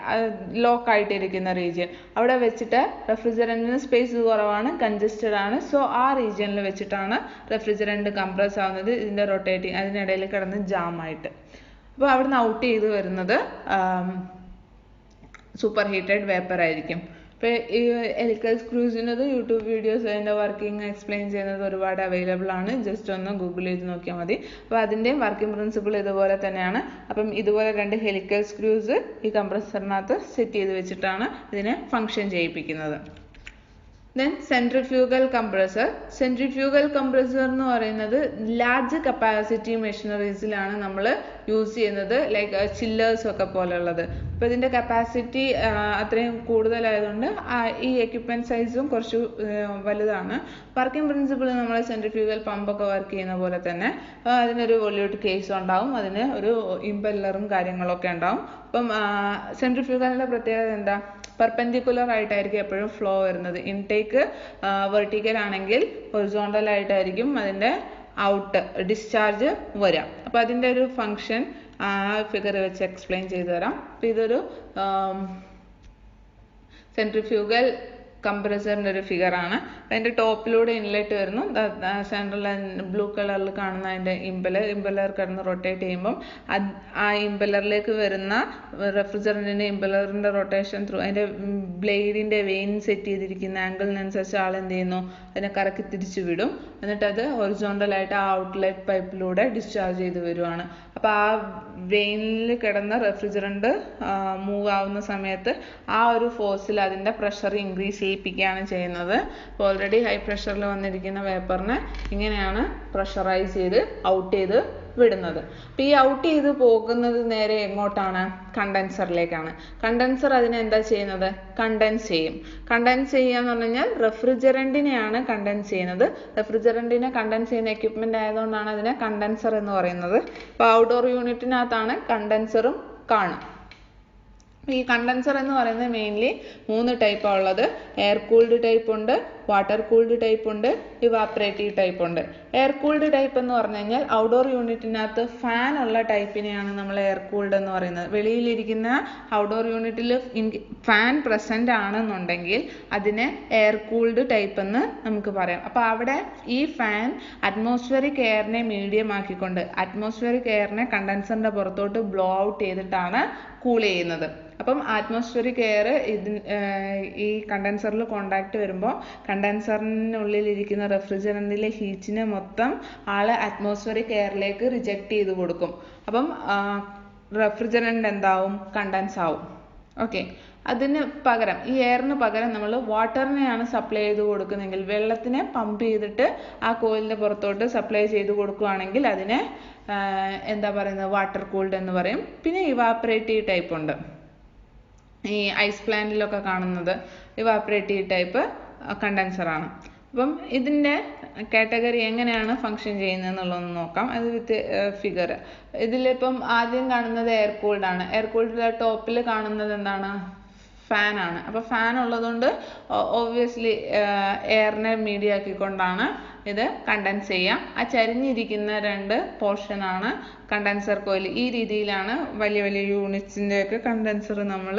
ലോക്കായിട്ടിരിക്കുന്ന റീജിയൻ, അവിടെ വെച്ചിട്ട് റെഫ്രിജറൻറ്റിന് സ്പേസ് കുറവാണ്, കൺജസ്റ്റഡ് ആണ്. സോ ആ റീജിയനിൽ വെച്ചിട്ടാണ് റെഫ്രിജറൻറ്റ് കംപ്രസ് ആവുന്നത്. ഇതിൻ്റെ റൊട്ടേറ്റിംഗ് അതിനിടയിൽ കിടന്ന് ജാമായിട്ട്. അപ്പോൾ അവിടുന്ന് ഔട്ട് ചെയ്ത് വരുന്നത് സൂപ്പർ ഹീറ്റഡ് വേപ്പർ ആയിരിക്കും. ഇപ്പോൾ ഈ ഹെലിക്കൽ സ്ക്രൂസിനത് യൂട്യൂബ് വീഡിയോസ് അതിൻ്റെ വർക്കിംഗ് എക്സ്പ്ലെയിൻ ചെയ്യുന്നത് ഒരുപാട് അവൈലബിൾ ആണ്. ജസ്റ്റ് ഒന്ന് ഗൂഗിൾ ചെയ്ത് നോക്കിയാൽ മതി. അപ്പോൾ അതിൻ്റെയും വർക്കിംഗ് പ്രിൻസിപ്പിൾ ഇതുപോലെ തന്നെയാണ്. അപ്പം ഇതുപോലെ 2 ഹെലിക്കൽ സ്ക്രൂസ് ഈ കംപ്രസറിനകത്ത് സെറ്റ് ചെയ്ത് വെച്ചിട്ടാണ് ഇതിനെ function ചെയ്യിപ്പിക്കുന്നത്. Then centrifugal compressor. Centrifugal compressor എന്ന് പറയുന്നത് ലാർജ് കപ്പാസിറ്റി മെഷീനറീസിലാണ് നമ്മൾ യൂസ് ചെയ്യുന്നത്, ലൈക്ക് ചില്ലേഴ്സ് ഒക്കെ പോലുള്ളത്. അപ്പോൾ ഇതിൻ്റെ കപ്പാസിറ്റി അത്രയും കൂടുതലായതുകൊണ്ട് ഈ എക്യുപ്മെൻറ്റ് സൈസും കുറച്ച് വലുതാണ്. വർക്കിംഗ് പ്രിൻസിപ്പിൾ നമ്മൾ സെൻട്രിഫ്യൂഗൽ പമ്പൊക്കെ വർക്ക് ചെയ്യുന്ന പോലെ തന്നെ അതിനൊരു വൊല്യൂട്ട് കേസ് ഉണ്ടാവും, അതിന് ഒരു ഇമ്പല്ലറും കാര്യങ്ങളൊക്കെ ഉണ്ടാവും. അപ്പം സെൻട്രിഫ്യൂഗലിൻ്റെ പ്രത്യേകത എന്താ? പെർപെൻഡിക്കുലർ ആയിട്ടായിരിക്കും എപ്പോഴും ഫ്ലോ വരുന്നത്. ഇൻടേക്ക് വെർട്ടിക്കൽ ആണെങ്കിൽ ഹൊറിസോണ്ടൽ ആയിട്ടായിരിക്കും അതിൻ്റെ ഔട്ട് ഡിസ്ചാർജ് വരാം. അപ്പോൾ അതിൻ്റെ ഒരു ഫങ്ഷൻ ഫിഗർ വെച്ച് എക്സ്പ്ലെയിൻ ചെയ്തു തരാം. അപ്പോൾ ഇതൊരു സെൻട്രിഫ്യൂഗൽ കംപ്രസറിൻ്റെ ഒരു ഫിഗറാണ്. അതിൻ്റെ ടോപ്പിലൂടെ ഇൻലെറ്റ് വരുന്നു. സെൻട്രൽ ബ്ലൂ കളറിൽ കാണുന്ന അതിൻ്റെ ഇമ്പലർ കിടന്ന് റൊട്ടേറ്റ് ചെയ്യുമ്പം ആ ഇമ്പലറിലേക്ക് വരുന്ന റെഫ്രിജറൻറ്റിൻ്റെ ഇമ്പലറിൻ്റെ റൊട്ടേഷൻ ത്രൂ അതിൻ്റെ ബ്ലേഡിൻ്റെ വെയിൻ സെറ്റ് ചെയ്തിരിക്കുന്ന ആംഗിളിനനുസരിച്ച് ആളെന്ത് ചെയ്യുന്നു, അതിനെ കറക്കി തിരിച്ചു വിടും. എന്നിട്ട് അത് ഹൊറിസോണ്ടലായിട്ട് ആ ഔട്ട്ലെറ്റ് പൈപ്പിലൂടെ ഡിസ്ചാർജ് ചെയ്ത് വരുവാണ്. അപ്പോൾ ആ വെയിനിൽ കിടന്ന റെഫ്രിജറൻറ്റ് മൂവ് ആവുന്ന സമയത്ത് ആ ഒരു ഫോഴ്സിൽ അതിൻ്റെ പ്രഷർ ഇൻക്രീസ് ചെയ്യിപ്പിക്കുകയാണ് ചെയ്യുന്നത്. അപ്പോൾ ഓൾറെഡി ഹൈ പ്രഷറിൽ വന്നിരിക്കുന്ന വേപ്പറിനെ ഇങ്ങനെയാണ് പ്രഷറൈസ് ചെയ്ത് ഔട്ട് ചെയ്ത് വിടുന്നത്. അപ്പോൾ ഈ ഔട്ട് ചെയ്ത് പോകുന്നത് നേരെ എങ്ങോട്ടാണ്? കണ്ടൻസറിലേക്കാണ്. കണ്ടൻസർ അതിനെ എന്താ ചെയ്യുന്നത്? കണ്ടൻസ് ചെയ്യും. കണ്ടൻസ് ചെയ്യുക എന്ന് പറഞ്ഞു കഴിഞ്ഞാൽ റെഫ്രിജറൻറ്റിനെയാണ് കണ്ടൻസ് ചെയ്യുന്നത്. റെഫ്രിജറൻറ്റിനെ കണ്ടൻസ് ചെയ്യുന്ന എക്യുപ്മെൻ്റ് ആയതുകൊണ്ടാണ് അതിനെ കണ്ടൻസർ എന്ന് പറയുന്നത്. അപ്പോൾ ഔട്ട്ഡോർ യൂണിറ്റിനകത്താണ് കണ്ടൻസറും കാണുക. ഈ കണ്ടൻസർ എന്ന് പറയുന്നത് മെയിൻലി 3 ടൈപ്പാണ് ഉള്ളത്. എയർ കൂൾഡ് ടൈപ്പ് ഉണ്ട്, വാട്ടർ കൂൾഡ് ടൈപ്പ് ഉണ്ട്, ഇവാപ്പറേറ്റീവ് ടൈപ്പ് ഉണ്ട്. എയർ കൂൾഡ് ടൈപ്പ് എന്ന് പറഞ്ഞു കഴിഞ്ഞാൽ ഔട്ട്ഡോർ യൂണിറ്റിനകത്ത് ഫാൻ ഉള്ള ടൈപ്പിനെയാണ് നമ്മൾ എയർ കൂൾഡ് എന്ന് പറയുന്നത്. വെളിയിലിരിക്കുന്ന ഔട്ട്ഡോർ യൂണിറ്റിൽ ഫാൻ പ്രസൻ്റ് ആണെന്നുണ്ടെങ്കിൽ അതിനെ എയർ കൂൾഡ് ടൈപ്പ് എന്ന് നമുക്ക് പറയാം. അപ്പോൾ അവിടെ ഈ ഫാൻ അറ്റ്മോസ്ഫിയറിക് എയറിനെ മീഡിയം ആക്കിക്കൊണ്ട് അറ്റ്മോസ്ഫിയറിക് എയറിനെ കണ്ടൻസറിൻ്റെ പുറത്തോട്ട് ബ്ലോ ഔട്ട് ചെയ്തിട്ടാണ് കൂൾ ചെയ്യുന്നത്. അപ്പം അറ്റ്മോസ്ഫിയറിക് എയർ ഈ കണ്ടൻസറിൽ കോണ്ടാക്ട് വരുമ്പോൾ കണ്ടൻസറിനുള്ളിലിരിക്കുന്ന റെഫ്രിജറൻറ്റിലെ ഹീറ്റിനെ മൊത്തം അറ്റ്മോസ്ഫിയറിക് എയറിലേക്ക് റിജക്റ്റ് ചെയ്ത് കൊടുക്കും. അപ്പം റെഫ്രിജറൻറ്റ് എന്താവും? കണ്ടൻസ് ആവും. ഓക്കെ, അതിന് പകരം ഈ എയറിന് പകരം നമ്മൾ വാട്ടറിനെയാണ് സപ്ലൈ ചെയ്ത് കൊടുക്കുന്നതെങ്കിൽ, വെള്ളത്തിനെ പമ്പ് ചെയ്തിട്ട് ആ കോയിലിൻ്റെ പുറത്തോട്ട് സപ്ലൈ ചെയ്ത് കൊടുക്കുകയാണെങ്കിൽ അതിനെ എന്താ പറയുന്നത്? വാട്ടർ കൂൾഡ് എന്ന് പറയും. പിന്നെ ഇവാപ്പറേറ്റീവ് ടൈപ്പ് ഉണ്ട്. ഈ ഐസ് പ്ലാന്റിലൊക്കെ കാണുന്നത് ഇവാപ്പറേറ്റീവ് ടൈപ്പ് കണ്ടൻസറാണ്. അപ്പം ഇതിൻ്റെ കാറ്റഗറി എങ്ങനെയാണ് ഫങ്ഷൻ ചെയ്യുന്നത് എന്നുള്ളതൊന്ന് നോക്കാം. അത് വിത്ത് ഫിഗർ. ഇതിലിപ്പം ആദ്യം കാണുന്നത് എയർ കൂൾഡാണ്. എയർ കൂൾഡിലെ ടോപ്പിൽ കാണുന്നത് എന്താണ്? ഫാനാണ്. അപ്പോൾ ഫാൻ ഉള്ളതുകൊണ്ട് ഒബ്വിയസ്ലി എയറിനെ മീഡിയം ആക്കിക്കൊണ്ടാണ് ഇത് കണ്ടൻസ് ചെയ്യാം. ആ ചരിഞ്ഞിരിക്കുന്ന 2 പോർഷനാണ് കണ്ടൻസർ കോയിൽ. ഈ രീതിയിലാണ് വലിയ വലിയ യൂണിറ്റ്സിൻ്റെയൊക്കെ കണ്ടൻസർ നമ്മൾ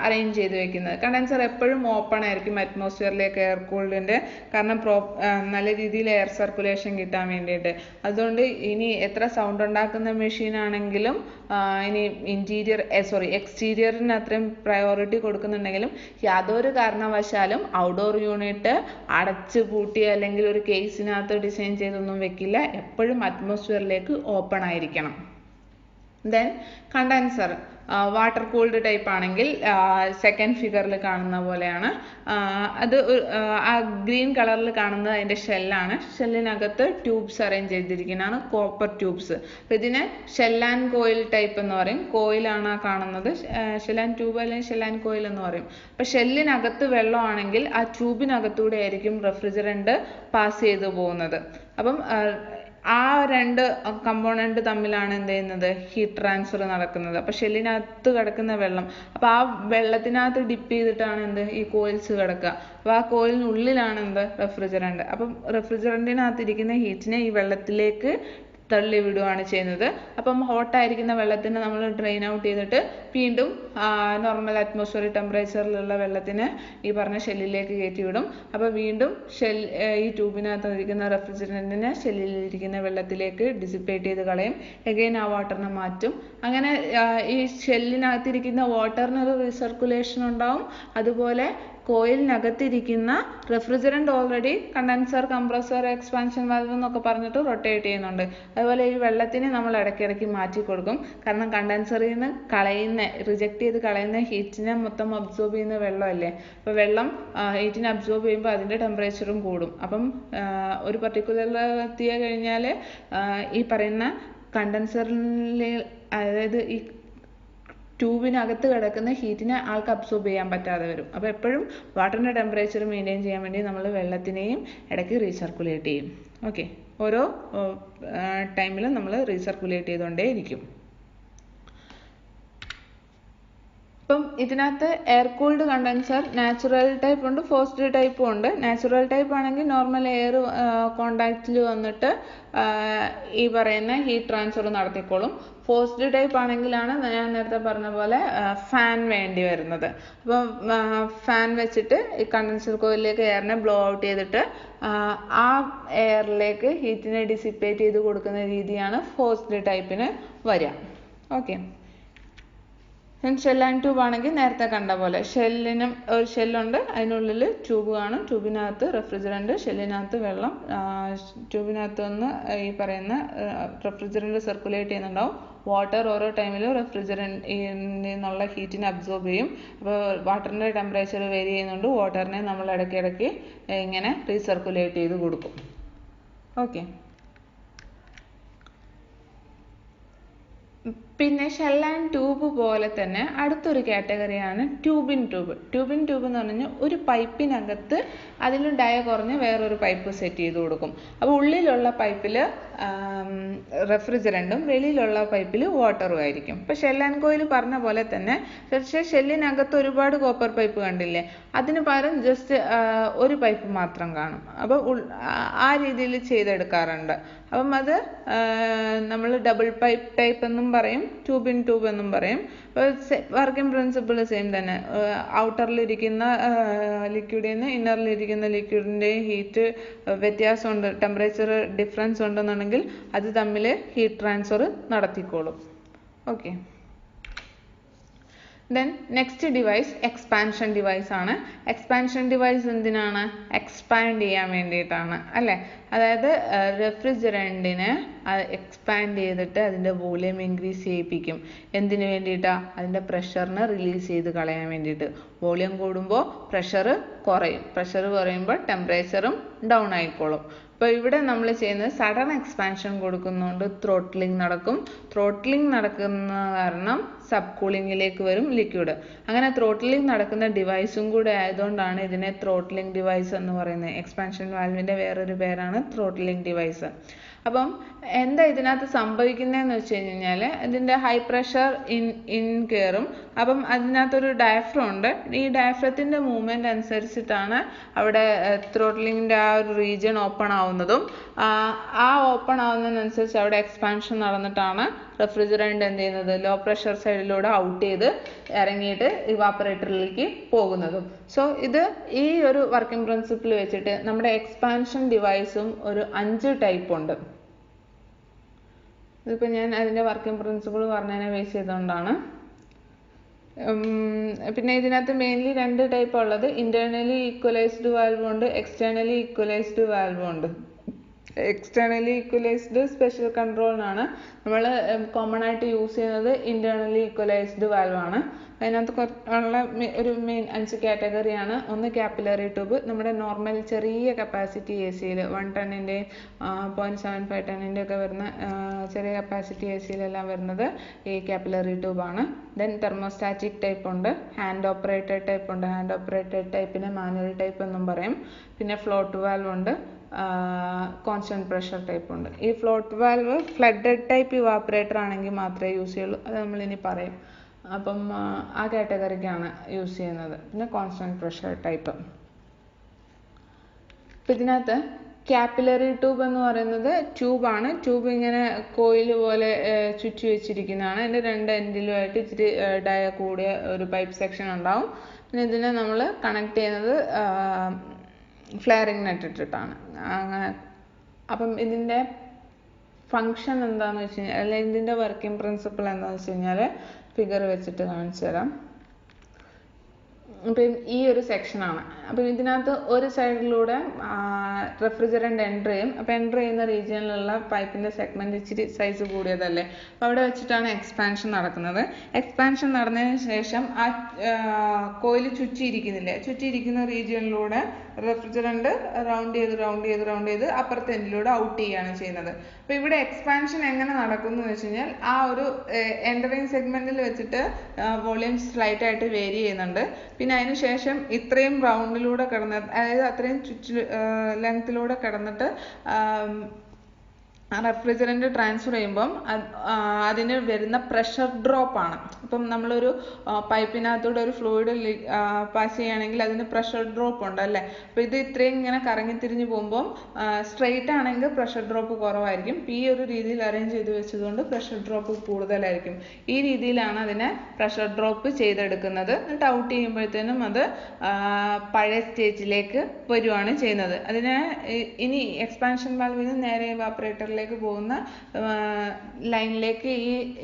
അറേഞ്ച് ചെയ്ത് വെക്കുന്നത്. കണ്ടൻസർ എപ്പോഴും ഓപ്പൺ ആയിരിക്കും അറ്റ്മോസ്ഫിയറിലേക്ക് എയർ കൂൾഡിൻ്റെ, കാരണം നല്ല രീതിയിൽ എയർ സർക്കുലേഷൻ കിട്ടാൻ വേണ്ടിയിട്ട്. അതുകൊണ്ട് ഇനി എത്ര സൗണ്ട് ഉണ്ടാക്കുന്ന മെഷീൻ ആണെങ്കിലും ഇനി എക്സ്റ്റീരിയറിന് അത്രയും പ്രയോറിറ്റി കൊടുക്കുന്നുണ്ടെങ്കിലും യാതൊരു കാരണവശാലും ഔട്ട്ഡോർ യൂണിറ്റ് അടച്ചു പൂട്ടി അല്ലെങ്കിൽ ഒരു കേസിനകത്ത് ഡിസൈൻ ചെയ്തൊന്നും വെക്കില്ല. എപ്പോഴും അറ്റ്മോസ്ഫിയറിലേക്ക് ഓപ്പൺ ആയിരിക്കണം. Then condenser water cooled type ആണെങ്കിൽ സെക്കൻഡ് ഫിഗറിൽ കാണുന്ന പോലെയാണ്. അത് ആ ഗ്രീൻ കളറിൽ കാണുന്നത് അതിൻ്റെ ഷെല്ലാണ്. ഷെല്ലിനകത്ത് ട്യൂബ്സ് അറേഞ്ച് ചെയ്തിരിക്കുന്നതാണ്, കോപ്പർ ട്യൂബ്സ്. അപ്പോൾ ഇതിനെ ഷെൽ ആൻഡ് കോയിൽ ടൈപ്പ് എന്ന് പറയും. കോയിലാണ് ആ കാണുന്നത്. ഷെൽ ആൻഡ് ട്യൂബ് അല്ലെങ്കിൽ ഷെൽ ആൻഡ് കോയിൽ എന്ന് പറയും. അപ്പോൾ ഷെല്ലിനകത്ത് വെള്ളമാണെങ്കിൽ ആ ട്യൂബിനകത്തൂടെ ആയിരിക്കും റെഫ്രിജറൻറ്റ് പാസ് ചെയ്തു പോകുന്നത്. അപ്പം ആ 2 കമ്പോണൻറ്റ് തമ്മിലാണ് എന്ത് ചെയ്യുന്നത്? ഹീറ്റ് ട്രാൻസ്ഫർ നടക്കുന്നത്. അപ്പോൾ ഷെല്ലിനകത്ത് കിടക്കുന്ന വെള്ളം, അപ്പോൾ ആ വെള്ളത്തിനകത്ത് ഡിപ്പ് ചെയ്തിട്ടാണ് ഈ കോയിൽസ് കിടക്കുക. അപ്പോൾ ആ കോയിലിനുള്ളിലാണ് റെഫ്രിജറൻറ്റ്. അപ്പം റെഫ്രിജറൻറ്റിനകത്തിരിക്കുന്ന ഹീറ്റിനെ ഈ വെള്ളത്തിലേക്ക് തള്ളി വിടുകയാണ് ചെയ്യുന്നത്. അപ്പം ഹോട്ടായിരിക്കുന്ന വെള്ളത്തിന് നമ്മൾ ഡ്രെയിൻ ഔട്ട് ചെയ്തിട്ട് വീണ്ടും നോർമൽ അറ്റ്മോസ്ഫിയറിക് ടെമ്പറേച്ചറിലുള്ള വെള്ളത്തിന് ഈ പറഞ്ഞ ഷെല്ലിലേക്ക് കയറ്റി വിടും. അപ്പോൾ വീണ്ടും ഈ ട്യൂബിനകത്ത് ഇരിക്കുന്ന റെഫ്രിജറൻറ്റിനെ ഷെല്ലിലിരിക്കുന്ന വെള്ളത്തിലേക്ക് ഡിസിപ്പേറ്റ് ചെയ്ത് കളയും. എഗെയിൻ ആ വാട്ടറിനെ മാറ്റും. അങ്ങനെ ഈ ഷെല്ലിനകത്തിരിക്കുന്ന വാട്ടറിന് ഒരു റീസർക്കുലേഷൻ ഉണ്ടാവും. അതുപോലെ കോയിലിനകത്തിരിക്കുന്ന refrigerant already condenser, compressor, expansion valve എന്നൊക്കെ പറഞ്ഞിട്ട് റൊട്ടേറ്റ് ചെയ്യുന്നുണ്ട്. അതുപോലെ ഈ വെള്ളത്തിന് നമ്മൾ ഇടയ്ക്കിടയ്ക്ക് മാറ്റി കൊടുക്കും. കാരണം കണ്ടൻസറിൽ നിന്ന് റിജക്റ്റ് ചെയ്ത് കളയുന്ന ഹീറ്റിനെ മൊത്തം അബ്സോർബ് ചെയ്യുന്ന വെള്ളമല്ലേ. അപ്പോൾ വെള്ളം ഹീറ്റിനെ അബ്സോർബ് ചെയ്യുമ്പോൾ അതിൻ്റെ ടെമ്പറേച്ചറും കൂടും. അപ്പം ഒരു പർട്ടിക്കുലർ എത്തി കഴിഞ്ഞാൽ ഈ പറയുന്ന കണ്ടൻസറിൽ, അതായത് ഈ ട്യൂബിനകത്ത് കിടക്കുന്ന ഹീറ്റിനെ ആൾക്ക് അബ്സോർബ് ചെയ്യാൻ പറ്റാതെ വരും. അപ്പോൾ എപ്പോഴും വാട്ടറിൻ്റെ ടെമ്പറേച്ചർ മെയിൻറ്റെയിൻ ചെയ്യാൻ വേണ്ടി നമ്മൾ വെള്ളത്തിനെയും ഇടയ്ക്ക് റീസർക്കുലേറ്റ് ചെയ്യും. ഓക്കെ, ഓരോ ടൈമിലും നമ്മൾ റീസർക്കുലേറ്റ് ചെയ്തുകൊണ്ടേ ഇരിക്കും. ഇപ്പം ഇതിനകത്ത് air cooled condenser natural type ഉണ്ട്, ഫോഴ്സ്ഡ് ടൈപ്പും ഉണ്ട്. നാച്ചുറൽ ടൈപ്പ് ആണെങ്കിൽ നോർമൽ എയർ കോണ്ടാക്റ്റിൽ വന്നിട്ട് ഈ പറയുന്ന ഹീറ്റ് ട്രാൻസ്ഫർ നടത്തിക്കോളും. ഫോഴ്സ്ഡ് ടൈപ്പ് ആണെങ്കിലാണ് ഞാൻ നേരത്തെ പറഞ്ഞ പോലെ ഫാൻ വേണ്ടി വരുന്നത്. അപ്പോൾ ഫാൻ വെച്ചിട്ട് ഈ കണ്ടൻസർ കോയിലിലേക്ക് എയറിനെ ബ്ലോ ഔട്ട് ചെയ്തിട്ട് ആ എയറിലേക്ക് ഹീറ്റിനെ ഡിസിപ്പേറ്റ് ചെയ്ത് കൊടുക്കുന്ന രീതിയാണ് ഫോഴ്സ്ഡ് ടൈപ്പിന് വരിക. ഓക്കെ, ഷെൽ ആൻഡ് ട്യൂബ് ആണെങ്കിൽ നേരത്തെ കണ്ട പോലെ ഷെല്ലിനും ഒരു ഷെല്ലുണ്ട്, അതിനുള്ളിൽ ട്യൂബ് കാണും. ട്യൂബിനകത്ത് റെഫ്രിജറൻറ്റ്, ഷെല്ലിനകത്ത് വെള്ളം. ട്യൂബിനകത്ത് നിന്ന് ഈ പറയുന്ന റെഫ്രിജറൻറ്റ് സർക്കുലേറ്റ് ചെയ്യുന്നുണ്ടാവും. വാട്ടർ ഓരോ ടൈമിലും റെഫ്രിജറൻറ്റിൽ നിന്നുള്ള ഹീറ്റിനെ അബ്സോർബ് ചെയ്യും. അപ്പോൾ വാട്ടറിൻ്റെ ടെമ്പറേച്ചർ വേരി ചെയ്യുന്നുണ്ട്. വാട്ടറിനെ നമ്മൾ ഇടയ്ക്കിടയ്ക്ക് ഇങ്ങനെ റീസർക്കുലേറ്റ് ചെയ്ത് കൊടുക്കും. ഓക്കെ, പിന്നെ ഷെൽ ആൻഡ് ട്യൂബ് പോലെ തന്നെ അടുത്തൊരു കാറ്റഗറിയാണ് ട്യൂബിൻ ട്യൂബ്. ട്യൂബിൻ ട്യൂബ് എന്ന് പറഞ്ഞാൽ ഒരു പൈപ്പിനകത്ത് അതിലും ഡയ കുറഞ്ഞ് വേറൊരു പൈപ്പ് സെറ്റ് ചെയ്ത് കൊടുക്കും. അപ്പോൾ ഉള്ളിലുള്ള പൈപ്പിൽ റെഫ്രിജറൻറ്റും വെളിയിലുള്ള പൈപ്പിൽ വാട്ടറും ആയിരിക്കും. ഇപ്പോൾ ഷെൽ ആൻഡ് കോയിൽ പറഞ്ഞ പോലെ തന്നെ, പക്ഷേ ഷെല്ലിനകത്ത് ഒരുപാട് കോപ്പർ പൈപ്പ് കണ്ടില്ലേ, അതിന് പകരം ജസ്റ്റ് ഒരു പൈപ്പ് മാത്രം കാണും. അപ്പോൾ ആ രീതിയിൽ ചെയ്തെടുക്കാറുണ്ട്. അപ്പം അത് നമ്മൾ ഡബിൾ പൈപ്പ് ടൈപ്പ് എന്നും പറയും, ട്യൂബിൻ ട്യൂബ് എന്നും പറയും. വർക്കിംഗ് പ്രിൻസിപ്പിൾ സെയിം തന്നെ. ഔട്ടറിലിരിക്കുന്ന ലിക്വിഡിൽ നിന്ന് ഇന്നറിലിരിക്കുന്ന ലിക്വിഡിൻ്റെയും ഹീറ്റ് വ്യത്യാസമുണ്ട്, ടെമ്പറേച്ചർ ഡിഫറൻസ് ഉണ്ടെന്നുണ്ടെങ്കിൽ അത് തമ്മിൽ ഹീറ്റ് ട്രാൻസ്ഫർ നടത്തിക്കോളും. Okay, then next device expansion device ആണ്. എക്സ്പാൻഷൻ ഡിവൈസ് എന്തിനാണ്? എക്സ്പാൻഡ് ചെയ്യാൻ വേണ്ടിയിട്ടാണ് അല്ലേ. അതായത് റെഫ്രിജറൻറ്റിനെ എക്സ്പാൻഡ് ചെയ്തിട്ട് അതിൻ്റെ വോളിയം ഇൻക്രീസ് ചെയ്യിപ്പിക്കും. എന്തിനു വേണ്ടിയിട്ടാണ്? അതിൻ്റെ പ്രഷറിനെ റിലീസ് ചെയ്ത് കളയാൻ വേണ്ടിയിട്ട്. വോളിയം കൂടുമ്പോൾ പ്രഷർ കുറയും, പ്രഷർ കുറയുമ്പോൾ ടെമ്പറേച്ചറും ഡൗൺ ആയിക്കോളും. അപ്പോൾ ഇവിടെ നമ്മൾ ചെയ്യുന്നത് സഡൻ എക്സ്പാൻഷൻ കൊടുക്കുന്നതുകൊണ്ട് ത്രോട്ട്ലിംഗ് നടക്കും. ത്രോട്ട്ലിംഗ് നടക്കുന്ന കാരണം സബ് കൂളിങ്ങിലേക്ക് വരും ലിക്വിഡ്. അങ്ങനെ ത്രോട്ട്ലിംഗ് നടക്കുന്ന ഡിവൈസും കൂടെ ആയതുകൊണ്ടാണ് ഇതിനെ ത്രോട്ട്ലിംഗ് ഡിവൈസ് എന്ന് പറയുന്നത്. എക്സ്പാൻഷൻ വാൽവിൻ്റെ വേറൊരു പേരാണ് ത്രോട്ട്ലിംഗ് ഡിവൈസ്. അപ്പം എന്താ ഇതിനകത്ത് സംഭവിക്കുന്നതെന്ന് വെച്ച് കഴിഞ്ഞാൽ ഇതിൻ്റെ ഹൈ പ്രഷർ ഇൻ കയറും. അപ്പം അതിനകത്തൊരു ഡയഫ്രം ഉണ്ട്. ഈ ഡയഫ്രത്തിൻ്റെ മൂവ്മെൻറ്റ് അനുസരിച്ചിട്ടാണ് അവിടെ ത്രോട്ട്ലിങ്ങിൻ്റെ ആ ഒരു റീജിയൻ ഓപ്പൺ ആവുന്നതും. ആ ഓപ്പൺ ആവുന്നതിനനുസരിച്ച് അവിടെ എക്സ്പാൻഷൻ നടന്നിട്ടാണ് റെഫ്രിജറൻറ്റ് എന്ത് ചെയ്യുന്നത്, ലോ പ്രഷർ സൈഡിലൂടെ ഔട്ട് ചെയ്ത് ഇറങ്ങിയിട്ട് ഇവാപ്പറേറ്ററിലേക്ക് പോകുന്നതും. സോ ഇത് ഈ ഒരു വർക്കിംഗ് പ്രിൻസിപ്പിൾ വെച്ചിട്ട് നമ്മുടെ എക്സ്പാൻഷൻ ഡിവൈസും ഒരു 5 ടൈപ്പ് ഉണ്ട്. ഇതിപ്പോൾ ഞാൻ അതിൻ്റെ വർക്കിംഗ് പ്രിൻസിപ്പിൾ പറഞ്ഞതിനെ ബേസ് ചെയ്തുകൊണ്ടാണ്. പിന്നെ ഇതിനകത്ത് മെയിൻലി 2 ടൈപ്പ് ഉള്ളത്. ഇന്റേർണലി ഈക്വലൈസ്ഡ് വാൽവും ഉണ്ട്, എക്സ്റ്റേർണലി ഈക്വലൈസ്ഡ് വാൽവും ഉണ്ട്. എക്സ്റ്റേർണലി ഈക്വലൈസ്ഡ് സ്പെഷ്യൽ കൺട്രോളിനാണ്. നമ്മൾ കോമൺ ആയിട്ട് യൂസ് ചെയ്യുന്നത് ഇന്റേർണലി ഈക്വലൈസ്ഡ് വാൽവാണ്. അതിനകത്ത് ഉള്ള ഒരു മെയിൻ 5 കാറ്റഗറിയാണ്. ഒന്ന് കാപ്പിലറി ട്യൂബ്, നമ്മുടെ നോർമൽ ചെറിയ കപ്പാസിറ്റി എ സിയിൽ 1 ടണ്ണിൻ്റെയും 0.75 ടണ്ണിൻ്റെ ഒക്കെ വരുന്ന ചെറിയ കപ്പാസിറ്റി എ സിയിലെല്ലാം വരുന്നത് ഈ കാപ്പിലറി ട്യൂബാണ്. ദെൻ തെർമോസ്റ്റാറ്റിക് ടൈപ്പ് ഉണ്ട്, ഹാൻഡ് ഓപ്പറേറ്റഡ് ടൈപ്പ് ഉണ്ട്. ഹാൻഡ് ഓപ്പറേറ്റഡ് ടൈപ്പിനെ മാനുവൽ ടൈപ്പ് എന്നും പറയും. പിന്നെ ഫ്ലോട്ട് വാൽവ് ഉണ്ട്, കോൺസ്റ്റന്റ് പ്രഷർ ടൈപ്പ് ഉണ്ട്. ഈ float valve flooded type evaporator ആണെങ്കിൽ മാത്രമേ യൂസ് ചെയ്യുള്ളൂ. അത് നമ്മളിനി പറയും. അപ്പം ആ കാറ്റഗറിക്കാണ് യൂസ് ചെയ്യുന്നത്. പിന്നെ കോൺസ്റ്റന്റ് പ്രഷർ ടൈപ്പ്. ഇപ്പം ഇതിനകത്ത് കാപ്പിലറി ട്യൂബ് എന്ന് പറയുന്നത് ട്യൂബാണ്. ട്യൂബ് ഇങ്ങനെ കോയിൽ പോലെ ചുറ്റി വെച്ചിരിക്കുന്നതാണ്. അതിൻ്റെ രണ്ട് എൻഡിലുമായിട്ട് ഇച്ചിരി ഡയ കൂടിയ ഒരു പൈപ്പ് സെക്ഷൻ ഉണ്ടാവും. പിന്നെ ഇതിനെ നമ്മൾ കണക്ട് ചെയ്യുന്നത് ഫ്ലെയറിംഗ് നെറ്റ് ഇട്ടിട്ടാണ്. അങ്ങനെ അപ്പം ഇതിൻ്റെ ഫങ്ഷൻ എന്താണെന്ന് വെച്ച് കഴിഞ്ഞാൽ, അല്ലെങ്കിൽ ഇതിൻ്റെ വർക്കിംഗ് പ്രിൻസിപ്പിൾ എന്താണെന്ന് വെച്ച് കഴിഞ്ഞാൽ ഫിഗർ വെച്ചിട്ട് കാണിച്ചു തരാം. അപ്പം ഈ ഒരു സെക്ഷനാണ്. അപ്പം ഇതിനകത്ത് ഒരു സൈഡിലൂടെ റെഫ്രിജറൻ്റ് എൻ്റർ ചെയ്യും. അപ്പോൾ എൻ്റർ ചെയ്യുന്ന റീജിയനിലുള്ള പൈപ്പിൻ്റെ സെഗ്മെൻറ്റ് ഇച്ചിരി സൈസ് കൂടിയതല്ലേ, അപ്പോൾ അവിടെ വെച്ചിട്ടാണ് എക്സ്പാൻഷൻ നടക്കുന്നത്. എക്സ്പാൻഷൻ നടന്നതിന് ശേഷം ആ കോയിൽ ചുറ്റിയിരിക്കുന്ന റീജിയനിലൂടെ റെഫ്രിജറൻ്റ് റൗണ്ട് ചെയ്ത് അപ്പുറത്തെ എൻഡിലൂടെ ഔട്ട് ചെയ്യുകയാണ് ചെയ്യുന്നത്. അപ്പോൾ ഇവിടെ എക്സ്പാൻഷൻ എങ്ങനെ നടക്കുന്നു എന്ന് വെച്ച് കഴിഞ്ഞാൽ, ആ ഒരു എൻ്ററിങ് സെഗ്മെൻറ്റിൽ വെച്ചിട്ട് വോളിയം സ്ലൈറ്റ് ആയിട്ട് വേരി ചെയ്യുന്നുണ്ട്. പിന്നെ അതിന് ശേഷം ഇത്രയും റൗണ്ടിലൂടെ കിടന്ന്, അതായത് അത്രയും ലെങ്ത്തിലൂടെ കിടന്നിട്ട് റെഫ്രിജറൻ്റ് ട്രാൻസ്ഫർ ചെയ്യുമ്പം അതിന് വരുന്ന പ്രഷർ ഡ്രോപ്പാണ്. അപ്പം നമ്മളൊരു പൈപ്പിനകത്തൂടെ ഒരു ഫ്ലൂയിഡ് പാസ് ചെയ്യുകയാണെങ്കിൽ അതിന് പ്രഷർ ഡ്രോപ്പ് ഉണ്ട് അല്ലേ. അപ്പോൾ ഇത് ഇത്രയും ഇങ്ങനെ കറങ്ങി തിരിഞ്ഞ് പോകുമ്പം സ്ട്രെയിറ്റ് ആണെങ്കിൽ പ്രഷർ ഡ്രോപ്പ് കുറവായിരിക്കും. ഈ ഒരു രീതിയിൽ അറേഞ്ച് ചെയ്ത് വെച്ചതുകൊണ്ട് പ്രഷർ ഡ്രോപ്പ് കൂടുതലായിരിക്കും. ഈ രീതിയിലാണ് അതിനെ പ്രഷർ ഡ്രോപ്പ് ചെയ്തെടുക്കുന്നത്. എന്നിട്ട് ഔട്ട് ചെയ്യുമ്പോഴത്തേനും അത് പഴയ സ്റ്റേജിലേക്ക് വരുവാണ് ചെയ്യുന്നത്. അതിനെ ഇനി എക്സ്പാൻഷൻ വാൽവിന് നേരെ ഇവാപ്പറേറ്ററിലേക്ക് പോകുന്ന ലൈനിലേക്ക്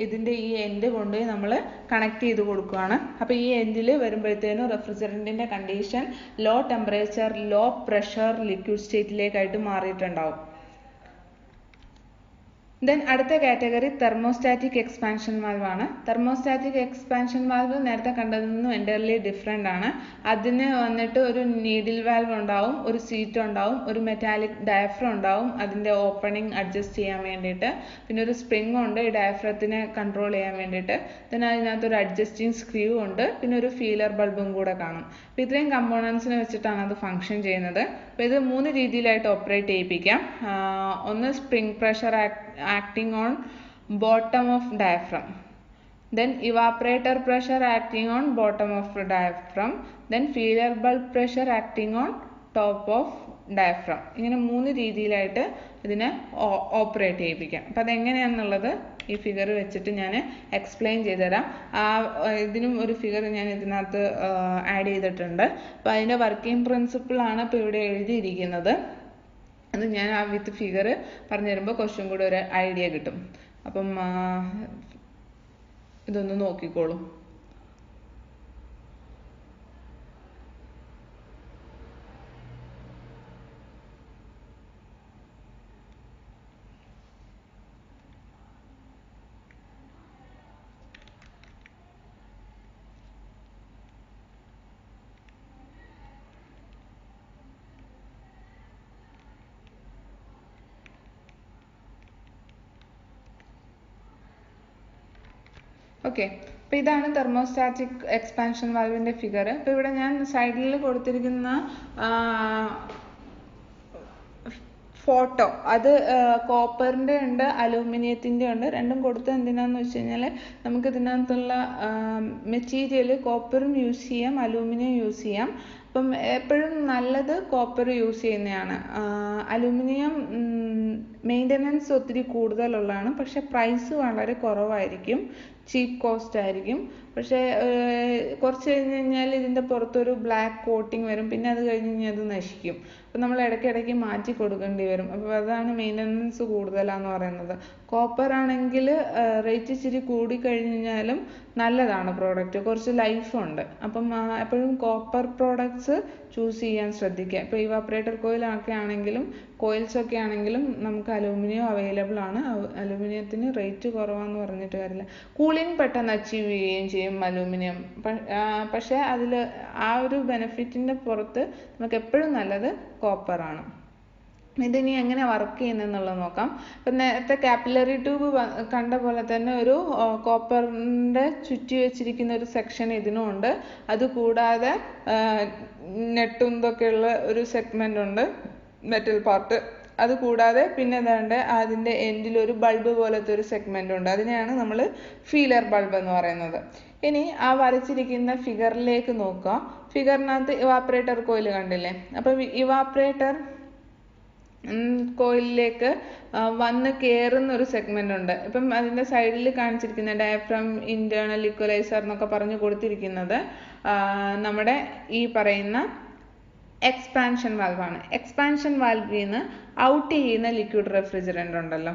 ഇതിൻ്റെ ഈ എൻഡ് കൊണ്ടുപോയി നമ്മൾ കണക്ട് ചെയ്ത് കൊടുക്കുകയാണ്. അപ്പോൾ ഈ എൻഡിൽ വരുമ്പോഴത്തേനും റെഫ്രിജറൻറ്റിൻ്റെ condition low temperature low pressure liquid സ്റ്റേറ്റിലേക്കായിട്ട് മാറിയിട്ടുണ്ടാവും. ദെൻ അടുത്ത കാറ്റഗറി തെർമോസ്റ്റാറ്റിക് എക്സ്പാൻഷൻ വാൽവ് ആണ്. തെർമോസ്റ്റാറ്റിക് എക്സ്പാൻഷൻ വാൽവ് നേരത്തെ കണ്ടതിൽ നിന്നും എൻ്റയർലി ഡിഫറെൻ്റ് ആണ്. അതിന് വന്നിട്ട് ഒരു നീഡിൽ വാൽവ് ഉണ്ടാവും, ഒരു സീറ്റ് ഉണ്ടാവും, ഒരു മെറ്റാലിക് ഡയഫ്രം ഉണ്ടാവും അതിൻ്റെ ഓപ്പണിംഗ് അഡ്ജസ്റ്റ് ചെയ്യാൻ വേണ്ടിയിട്ട്. പിന്നെ ഒരു സ്പ്രിങ് ഉണ്ട് ഈ ഡയഫ്രത്തിനെ കൺട്രോൾ ചെയ്യാൻ വേണ്ടിയിട്ട്. then അതിനകത്ത് ഒരു അഡ്ജസ്റ്റിംഗ് സ്ക്രൂ ഉണ്ട്. പിന്നെ ഒരു ഫീലർ ബൾബും കൂടെ കാണും. അപ്പോൾ ഇത്രയും കമ്പോണൻസിനെ വെച്ചിട്ടാണ് അത് ഫങ്ഷൻ ചെയ്യുന്നത്. അപ്പോൾ ഇത് 3 രീതിയിലായിട്ട് ഓപ്പറേറ്റ് ചെയ്യിപ്പിക്കാം. ഒന്ന് spring pressure acting on bottom of diaphragm, then evaporator pressure acting on bottom of diaphragm, then feeler bulb pressure acting on top of diaphragm. ഇങ്ങനെ 3 രീതിയിലായിട്ട് ഇതിനെ ഓപ്പറേറ്റ് ചെയ്യിപ്പിക്കാം. അപ്പോൾ അതെങ്ങനെയാണെന്നുള്ളത് ഈ ഫിഗർ വെച്ചിട്ട് ഞാൻ എക്സ്പ്ലെയിൻ ചെയ്തുതരാം. ഇതിനും ഒരു ഫിഗർ ഞാൻ ഇതിനകത്ത് ആഡ് ചെയ്തിട്ടുണ്ട്. അപ്പോൾ അതിൻ്റെ വർക്കിംഗ് പ്രിൻസിപ്പിളാണ് ഇപ്പോൾ ഇവിടെ എഴുതിയിരിക്കുന്നത്. അത് ഞാൻ ആ വിത്ത് ഫിഗർ പറഞ്ഞു തരുമ്പോൾ കുറച്ചും കൂടി ഒരു ഐഡിയ കിട്ടും. അപ്പം ഇതൊന്ന് നോക്കിക്കോളൂ. ഓക്കെ, അപ്പോൾ ഇതാണ് തെർമോസ്റ്റാറ്റിക് എക്സ്പാൻഷൻ വാൽവിൻ്റെ ഫിഗർ. അപ്പോൾ ഇവിടെ ഞാൻ സൈഡിൽ കൊടുത്തിരിക്കുന്ന ഫോട്ടോ അത് കോപ്പറിൻ്റെ ഉണ്ട് അലൂമിനിയത്തിൻ്റെ ഉണ്ട്. രണ്ടും കൊടുത്തത് എന്തിനാന്ന് വെച്ച് കഴിഞ്ഞാൽ നമുക്ക് ഇതിനകത്തുള്ള മെറ്റീരിയൽ കോപ്പറും യൂസ് ചെയ്യാം അലൂമിനിയം യൂസ് ചെയ്യാം. അപ്പം എപ്പോഴും നല്ലത് കോപ്പർ യൂസ് ചെയ്യുന്നതാണ്. അലൂമിനിയം മെയിൻ്റനൻസ് ഒത്തിരി കൂടുതലുള്ളതാണ്, പക്ഷെ പ്രൈസ് വളരെ കുറവായിരിക്കും, ചീപ്പ് കോസ്റ്റ് ആയിരിക്കും. പക്ഷേ കുറച്ച് കഴിഞ്ഞ് കഴിഞ്ഞാൽ ഇതിൻ്റെ പുറത്തൊരു ബ്ലാക്ക് കോട്ടിങ് വരും, പിന്നെ അത് കഴിഞ്ഞ് കഴിഞ്ഞാൽ അത് നശിക്കും. അപ്പം നമ്മൾ ഇടയ്ക്കിടയ്ക്ക് മാറ്റി കൊടുക്കേണ്ടി വരും. അപ്പോൾ അതാണ് മെയിൻ്റനൻസ് കൂടുതലാന്ന് പറയുന്നത്. കോപ്പർ ആണെങ്കിൽ റേറ്റ് ഇച്ചിരി കൂടി കഴിഞ്ഞാലും നല്ലതാണ് പ്രോഡക്റ്റ്, കുറച്ച് ലൈഫുണ്ട്. അപ്പം എപ്പോഴും കോപ്പർ പ്രോഡക്ട്സ് ചൂസ് ചെയ്യാൻ ശ്രദ്ധിക്കുക. ഇപ്പോൾ ഇവാപ്പറേറ്റർ കോയിലൊക്കെ ആണെങ്കിലും കോയിൽസൊക്കെ ആണെങ്കിലും നമുക്ക് അലൂമിനിയം അവൈലബിൾ ആണ്. അലൂമിനിയത്തിന് റേറ്റ് കുറവാന്ന് പറഞ്ഞിട്ട് കാര്യമില്ല. കൂളിംഗ് പെട്ടെന്ന് അച്ചീവ് ചെയ്യുകയും ചെയ്യും അലൂമിനിയം. പക്ഷേ അതിൽ ആ ഒരു ബെനിഫിറ്റിൻ്റെ പുറത്ത് നമുക്ക് എപ്പോഴും നല്ലത് കോപ്പറാണ്. ഇതിനി എങ്ങനെ വർക്ക് ചെയ്യുന്നതെന്നുള്ളത് നോക്കാം. ഇപ്പം നേരത്തെ കാപ്പിലറി ട്യൂബ് കണ്ട പോലെ തന്നെ ഒരു കോപ്പറിൻ്റെ ചുറ്റി വെച്ചിരിക്കുന്ന ഒരു സെക്ഷൻ ഇതിനും ഉണ്ട്. അതുകൂടാതെ നെട്ടും ഇതൊക്കെയുള്ള ഒരു സെഗ്മെൻ്റ് ഉണ്ട്, മെറ്റൽ പാർട്ട്. അതുകൂടാതെ പിന്നെ ഏതാണ്ട് അതിൻ്റെ എൻഡിൽ ഒരു ബൾബ് പോലത്തെ ഒരു സെഗ്മെൻ്റ് ഉണ്ട്. അതിനെയാണ് നമ്മൾ ഫീലർ ബൾബ് എന്ന് പറയുന്നത്. ഇനി ആ വരച്ചിരിക്കുന്ന ഫിഗറിലേക്ക് നോക്കുക. ഫിഗറിനകത്ത് ഇവാപ്പറേറ്റർ കോയിൽ കണ്ടില്ലേ? അപ്പം ഇവാപ്പറേറ്റർ കോയിലിലേക്ക് വന്ന് കയറുന്ന ഒരു സെഗ്മെന്റ് ഉണ്ട്. ഇപ്പം അതിന്റെ സൈഡിൽ കാണിച്ചിരിക്കുന്ന ഡയഫ്രം ഇന്റേണൽ ഇക്വലൈസർ എന്നൊക്കെ പറഞ്ഞു കൊടുത്തിരിക്കുന്നത് നമ്മുടെ ഈ പറയുന്ന എക്സ്പാൻഷൻ വാൽവാണ്. എക്സ്പാൻഷൻ വാൽവിൽ നിന്ന് ഔട്ട് ചെയ്യുന്ന ലിക്വിഡ് റെഫ്രിജറന്റ് ഉണ്ടല്ലോ,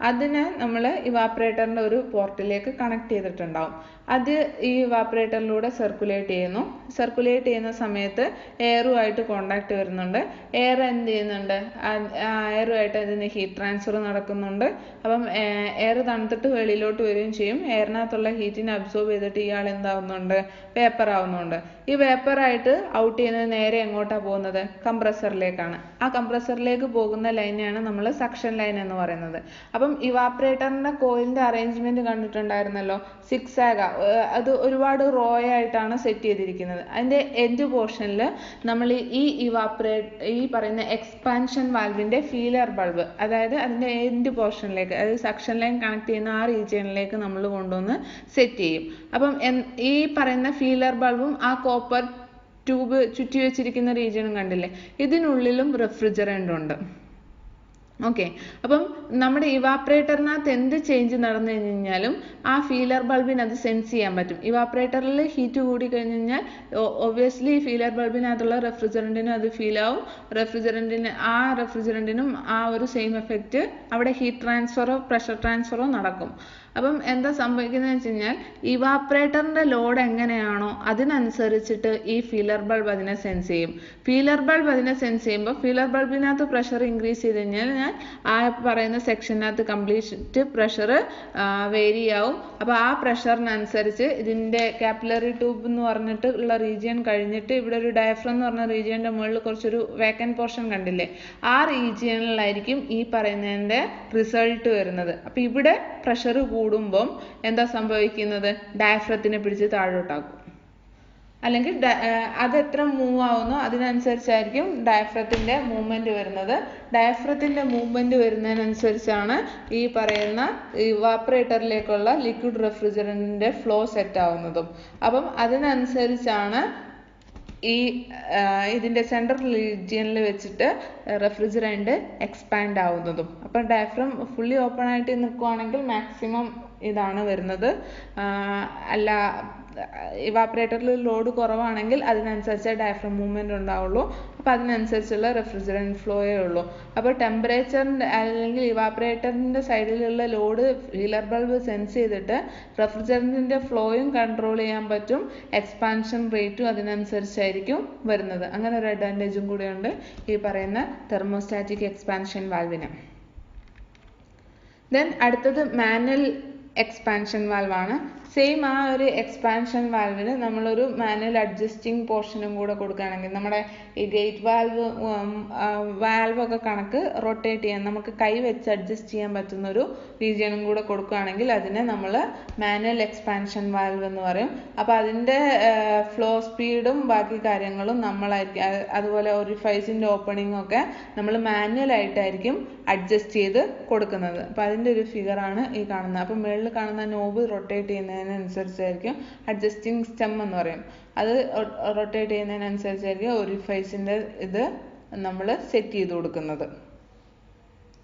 അതിനെ നമ്മൾ ഇവാപ്പറേറ്ററിന്റെ ഒരു പോർട്ടിലേക്ക് കണക്ട് ചെയ്തിട്ടുണ്ടാവും. അത് ഈ ഇവാപ്പറേറ്ററിലൂടെ സർക്കുലേറ്റ് ചെയ്യുന്നു. സർക്കുലേറ്റ് ചെയ്യുന്ന സമയത്ത് എയറുമായിട്ട് കോണ്ടാക്ട് വരുന്നുണ്ട്. എയർ എന്ത് ചെയ്യുന്നുണ്ട്, എയറുമായിട്ട് അതിന് ഹീറ്റ് ട്രാൻസ്ഫർ നടക്കുന്നുണ്ട്. അപ്പം എയർ തണുത്തിട്ട് വെളിയിലോട്ട് വരികയും ചെയ്യും. എയറിനകത്തുള്ള ഹീറ്റിനെ അബ്സോർബ് ചെയ്തിട്ട് ഇയാൾ എന്താവുന്നുണ്ട്, വേപ്പർ ആവുന്നുണ്ട്. ഈ വേപ്പറായിട്ട് ഔട്ട് ചെയ്യുന്നത് നേരെ എങ്ങോട്ടാണ് പോകുന്നത്, കംപ്രസറിലേക്കാണ്. ആ കംപ്രസറിലേക്ക് പോകുന്ന ലൈനെയാണ് നമ്മൾ സക്ഷൻ ലൈൻ എന്ന് പറയുന്നത്. അപ്പം ഇവാപ്പറേറ്ററിന്റെ കോയിലിന്റെ അറേഞ്ച്മെന്റ് കണ്ടിട്ടുണ്ടായിരുന്നല്ലോ, സിക്സാഗ്, അത് ഒരുപാട് റോ ആയിട്ടാണ് സെറ്റ് ചെയ്തിരിക്കുന്നത്. അതിന്റെ എൻഡ് പോർഷനിൽ നമ്മൾ ഈ പറയുന്ന എക്സ്പാൻഷൻ വാൽവിന്റെ ഫീലർ ബൾബ്, അതായത് അതിന്റെ എൻഡ് പോർഷനിലേക്ക്, അതായത് സക്ഷൻ ലൈൻ കണക്ട് ചെയ്യുന്ന ആ റീജിയനിലേക്ക് നമ്മൾ കൊണ്ടുവന്ന് സെറ്റ് ചെയ്യും. അപ്പം ഈ പറയുന്ന ഫീലർ ബൾബും ആ കോപ്പർ ട്യൂബ് ചുറ്റി വെച്ചിരിക്കുന്ന റീജിയനും കണ്ടില്ലേ, ഇതിനുള്ളിലും റെഫ്രിജറന്റ് ഉണ്ട്. ഓക്കെ, അപ്പം നമ്മുടെ ഇവാപ്പറേറ്ററിനകത്ത് എന്ത് ചേഞ്ച് നടന്നു കഴിഞ്ഞാലും ആ ഫീലർ ബൾബിന് അത് സെൻസ് ചെയ്യാൻ പറ്റും. ഇവാപ്പറേറ്ററിൽ ഹീറ്റ് കൂടി കഴിഞ്ഞ് കഴിഞ്ഞാൽ ഒബ്വിയസ്ലി ഫീലർ ബൾബിനകത്തുള്ള റെഫ്രിജറന്റിനും അത് ഫീൽ ആവും. റെഫ്രിജറന്റിനും ആ ഒരു സെയിം എഫക്റ്റ്, അവിടെ ഹീറ്റ് ട്രാൻസ്ഫറോ പ്രഷർ ട്രാൻസ്ഫറോ നടക്കും. അപ്പം എന്താ സംഭവിക്കുന്നത് വെച്ച് കഴിഞ്ഞാൽ ഇവാപ്പറേറ്ററിന്റെ ലോഡ് എങ്ങനെയാണോ അതിനനുസരിച്ചിട്ട് ഈ ഫീലർ ബൾബ് അതിനെ സെൻസ് ചെയ്യും. ഫീലർ ബൾബ് അതിനെ സെൻസ് ചെയ്യുമ്പോൾ ഫീലർ ബൾബിനകത്ത് പ്രഷർ ഇൻക്രീസ് ചെയ്ത് കഴിഞ്ഞാൽ ആ പറയുന്ന സെക്ഷനകത്ത് കംപ്ലീറ്റ് പ്രഷർ വേരി ആവും. അപ്പോൾ ആ പ്രഷറിനനുസരിച്ച് ഇതിന്റെ കാപ്പിലറി ട്യൂബ് എന്ന് പറഞ്ഞിട്ട് ഉള്ള റീജിയൻ കഴിഞ്ഞിട്ട് ഇവിടെ ഒരു ഡയഫ്രം എന്ന് പറഞ്ഞ റീജിയന്റെ മുകളിൽ കുറച്ചൊരു വേക്കൻറ്റ് പോർഷൻ കണ്ടില്ലേ, ആ റീജിയനിലായിരിക്കും ഈ പറയുന്നതിന്റെ റിസൾട്ട് വരുന്നത്. അപ്പൊ ഇവിടെ പ്രഷർ കൂടുമ്പം എന്താ സംഭവിക്കുന്നത്, ഡയഫ്രത്തിനെ പിടിച്ച് താഴോട്ടാക്കും. അല്ലെങ്കിൽ അത് എത്ര മൂവ് ആവുന്നോ അതിനനുസരിച്ചായിരിക്കും ഡയഫ്രത്തിന്റെ മൂവ്മെന്റ് വരുന്നത്. ഡയഫ്രത്തിന്റെ മൂവ്മെന്റ് വരുന്നതിനനുസരിച്ചാണ് ഈ പറയുന്ന ഇവാപ്പറേറ്ററിലേക്കുള്ള ലിക്വിഡ് റെഫ്രിജറന്റിന്റെ ഫ്ലോ സെറ്റ് ആവുന്നതും. അപ്പം അതിനനുസരിച്ചാണ് ഇതിന്റെ സെൻട്രൽ റീജിയനിൽ വെച്ചിട്ട് റെഫ്രിജറന്റ് എക്സ്പാൻഡ് ആവുന്നതും. അപ്പം ഡയഫ്രം ഫുള്ളി ഓപ്പൺ ആയിട്ട് നിൽക്കുവാണെങ്കിൽ മാക്സിമം ഇതാണ് വരുന്നത്. അല്ല, ഇവാപ്പറേറ്ററിൽ ലോഡ് കുറവാണെങ്കിൽ അതിനനുസരിച്ച് ഡയഫ്രം മൂവ്മെന്റ് ഉണ്ടാവുള്ളൂ. അപ്പം അതിനനുസരിച്ചുള്ള റെഫ്രിജറന്റ് ഫ്ലോയേ ഉള്ളൂ. അപ്പോൾ ടെമ്പറേച്ചറിന്റെ അല്ലെങ്കിൽ ഇവാപ്പറേറ്ററിന്റെ സൈഡിലുള്ള ലോഡ് ഫീലർ ബൾബ് സെൻസ് ചെയ്തിട്ട് റെഫ്രിജറന്റിന്റെ ഫ്ലോയും കൺട്രോൾ ചെയ്യാൻ പറ്റും. എക്സ്പാൻഷൻ റേറ്റും അതിനനുസരിച്ചായിരിക്കും വരുന്നത്. അങ്ങനെ ഒരു അഡ്വാൻറ്റേജും കൂടെയുണ്ട് ഈ പറയുന്ന തെർമോസ്റ്റാറ്റിക് എക്സ്പാൻഷൻ വാൽവിന്. ദെൻ അടുത്തത് മാനുവൽ എക്സ്പാൻഷൻ വാൽവാണ്. സെയിം ആ ഒരു എക്സ്പാൻഷൻ വാൽവിന് നമ്മളൊരു മാനുവൽ അഡ്ജസ്റ്റിംഗ് പോർഷനും കൂടെ കൊടുക്കുകയാണെങ്കിൽ, നമ്മുടെ ഈ ഗേറ്റ് വാൽവ് ഒക്കെ കണക്ക് റൊട്ടേറ്റ് ചെയ്യാൻ നമുക്ക് കൈ വെച്ച് അഡ്ജസ്റ്റ് ചെയ്യാൻ പറ്റുന്ന ഒരു റീജിയനും കൂടെ കൊടുക്കുകയാണെങ്കിൽ അതിനെ നമ്മൾ മാനുവൽ എക്സ്പാൻഷൻ വാൽവ് എന്ന് പറയും. അപ്പോൾ അതിൻ്റെ ഫ്ലോ സ്പീഡും ബാക്കി കാര്യങ്ങളും നമ്മളായിരിക്കും, അതുപോലെ ഓറിഫൈസിൻ്റെ ഓപ്പണിംഗ് ഒക്കെ നമ്മൾ മാനുവൽ ആയിട്ടായിരിക്കും അഡ്ജസ്റ്റ് ചെയ്ത് കൊടുക്കുന്നത്. അപ്പോൾ അതിൻ്റെ ഒരു ഫിഗറാണ് ഈ കാണുന്നത്. അപ്പോൾ മുകളിൽ കാണുന്ന നോബ് റൊട്ടേറ്റ് ചെയ്യുന്നതിനനുസരിച്ചായിരിക്കും അഡ്ജസ്റ്റിംഗ് സ്റ്റെം എന്ന് പറയും. അത് റൊട്ടേറ്റ് ചെയ്യുന്നതിനനുസരിച്ചായിരിക്കും ഓറിഫൈസിൻ്റെ ഇത് നമ്മൾ സെറ്റ് ചെയ്ത് കൊടുക്കുന്നത്.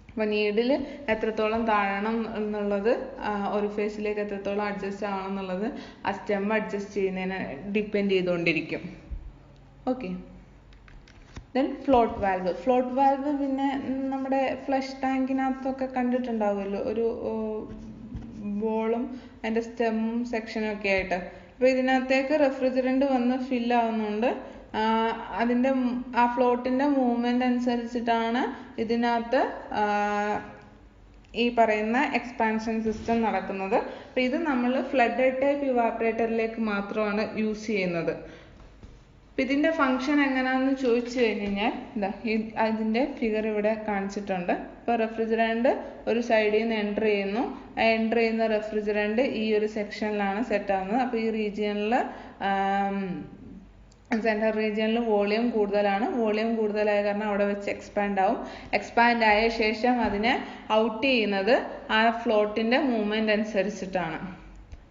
അപ്പോൾ നീഡിൽ എത്രത്തോളം താഴണം എന്നുള്ളത്, ഓറിഫൈസിലേക്ക് എത്രത്തോളം അഡ്ജസ്റ്റ് ആവണം എന്നുള്ളത് ആ സ്റ്റെം അഡ്ജസ്റ്റ് ചെയ്യുന്നതിനെ ഡിപ്പെൻഡ് ചെയ്തുകൊണ്ടിരിക്കും. Okay, then float valve. Float valve പിന്നെ നമ്മുടെ ഫ്ലഷ് ടാങ്കിനകത്തൊക്കെ കണ്ടിട്ടുണ്ടാവുമല്ലോ, ഒരു ബോളും അതിൻ്റെ സ്റ്റെമ്മും സെക്ഷനും ഒക്കെ ആയിട്ട്. അപ്പോൾ ഇതിനകത്തേക്ക് റെഫ്രിജറന്റ് വന്ന് ഫില്ല് ആവുന്നുണ്ട്. അതിൻ്റെ ആ ഫ്ലോട്ടിൻ്റെ മൂവ്മെന്റ് അനുസരിച്ചിട്ടാണ് ഇതിനകത്ത് ഈ പറയുന്ന എക്സ്പാൻഷൻ സിസ്റ്റം നടക്കുന്നത്. അപ്പോൾ ഇത് നമ്മൾ ഫ്ലഡഡ് ടൈപ്പ് ഇവാപ്പറേറ്ററിലേക്ക് മാത്രമാണ് യൂസ് ചെയ്യുന്നത്. അപ്പം ഇതിൻ്റെ ഫങ്ഷൻ എങ്ങനെയാണെന്ന് ചോദിച്ചു കഴിഞ്ഞാൽ അതിൻ്റെ ഫിഗർ ഇവിടെ കാണിച്ചിട്ടുണ്ട്. ഇപ്പോൾ റെഫ്രിജറന്റ് ഒരു സൈഡിൽ നിന്ന് എൻ്റർ ചെയ്യുന്നു. എൻ്റർ ചെയ്യുന്ന റെഫ്രിജറന്റ് ഈ ഒരു സെക്ഷനിലാണ് സെറ്റ് ആവുന്നത്. അപ്പോൾ ഈ റീജിയനിൽ സെൻട്രൽ റീജിയനിൽ വോളിയം കൂടുതലാണ്. വോളിയം കൂടുതലായ കാരണം അവിടെ വെച്ച് എക്സ്പാൻഡ് ആവും. എക്സ്പാൻഡ് ആയ ശേഷം അതിനെ ഔട്ട് ചെയ്യുന്നത് ആ ഫ്ലോട്ടിൻ്റെ മൂവ്മെന്റ് അനുസരിച്ചിട്ടാണ്.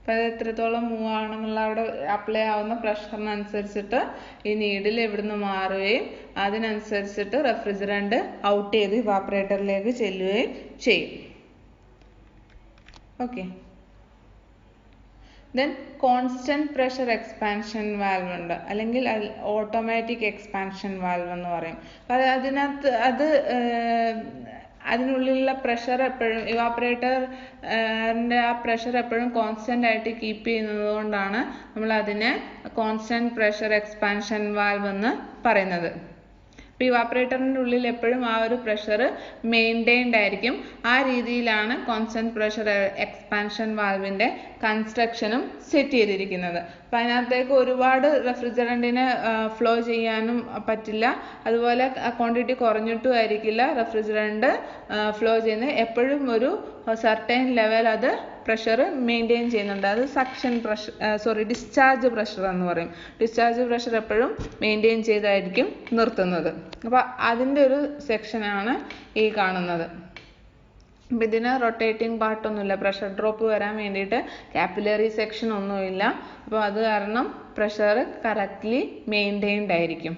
അപ്പോൾ അത് എത്രത്തോളം മൂവ് ആണെന്നുള്ള അവിടെ അപ്ലൈ ആവുന്ന പ്രഷറിനനുസരിച്ചിട്ട് ഈ നീഡിൽ ഇവിടുന്ന് മാറുകയും അതിനനുസരിച്ചിട്ട് റെഫ്രിജറൻറ്റ് ഔട്ട് ചെയ്ത് ഇവാപ്പറേറ്ററിലേക്ക് ചെല്ലുകയും ചെയ്യും. Okay. Then constant pressure expansion valve ഉണ്ട്, അല്ലെങ്കിൽ ഓട്ടോമാറ്റിക് എക്സ്പാൻഷൻ വാൽവ് എന്ന് പറയും. അപ്പോൾ അതിനകത്ത് അതിനുള്ളിലുള്ള പ്രഷർ എപ്പോഴും ഇവാപ്പറേറ്ററിൻ്റെ ആ പ്രഷർ എപ്പോഴും കോൺസ്റ്റന്റ് ആയിട്ട് കീപ്പ് ചെയ്യുന്നത് കൊണ്ടാണ് നമ്മൾ അതിനെ കോൺസ്റ്റന്റ് പ്രഷർ എക്സ്പാൻഷൻ വാൽവ് എന്ന് പറയുന്നത്. അപ്പോൾ ഇവാപ്പറേറ്ററിൻ്റെ ഉള്ളിൽ എപ്പോഴും ആ ഒരു പ്രഷർ മെയിൻറ്റെയിൻഡ് ആയിരിക്കും. ആ രീതിയിലാണ് കോൺസ്റ്റന്റ് പ്രഷർ എക്സ്പാൻഷൻ വാൽവിൻ്റെ കൺസ്ട്രക്ഷനും സെറ്റ് ചെയ്തിരിക്കുന്നത്. അപ്പോൾ അതിനകത്തേക്ക് ഒരുപാട് റെഫ്രിജറൻറ്റിനെ ഫ്ലോ ചെയ്യാനും പറ്റില്ല, അതുപോലെ ക്വാണ്ടിറ്റി കുറഞ്ഞിട്ടും ആയിരിക്കില്ല റെഫ്രിജറൻറ്റ് ഫ്ലോ ചെയ്യുന്നത്. എപ്പോഴും ഒരു സർട്ടൈൻ ലെവൽ അത് പ്രഷർ മെയിൻറ്റെയിൻ ചെയ്യുന്നുണ്ട്. അത് ഡിസ്ചാർജ് പ്രഷർ എന്ന് പറയും. ഡിസ്ചാർജ് പ്രഷർ എപ്പോഴും മെയിൻറ്റെയിൻ ചെയ്തായിരിക്കും നിർത്തുന്നത്. അപ്പോൾ അതിൻ്റെ ഒരു സെക്ഷനാണ് ഈ കാണുന്നത്. അപ്പം ഇതിന് റൊട്ടേറ്റിംഗ് പാർട്ടൊന്നുമില്ല, പ്രഷർ ഡ്രോപ്പ് വരാൻ വേണ്ടിയിട്ട് കാപ്പിലറി സെക്ഷൻ ഒന്നുമില്ല. അപ്പോൾ അത് കാരണം പ്രഷർ കറക്റ്റ്ലി മെയിൻറ്റെയിൻഡ് ആയിരിക്കും.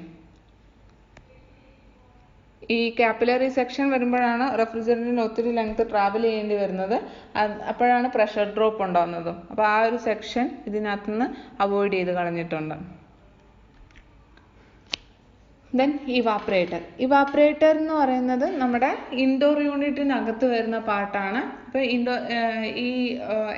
ഈ കാപ്പിലറി സെക്ഷൻ വരുമ്പോഴാണ് റെഫ്രിജറൻറ്റിന് ഒത്തിരി ലെങ്ത് ട്രാവൽ ചെയ്യേണ്ടി വരുന്നത്, അപ്പോഴാണ് പ്രഷർ ഡ്രോപ്പ് ഉണ്ടാകുന്നത്. അപ്പോൾ ആ ഒരു സെക്ഷൻ ഇതിനകത്തുനിന്ന് അവോയ്ഡ് ചെയ്ത് കളഞ്ഞിട്ടുണ്ട്. ദെൻ ഇവാപ്പറേറ്റർ എന്ന് പറയുന്നത് നമ്മുടെ ഇൻഡോർ യൂണിറ്റിനകത്ത് വരുന്ന പാർട്ടാണ്. അപ്പോൾ ഈ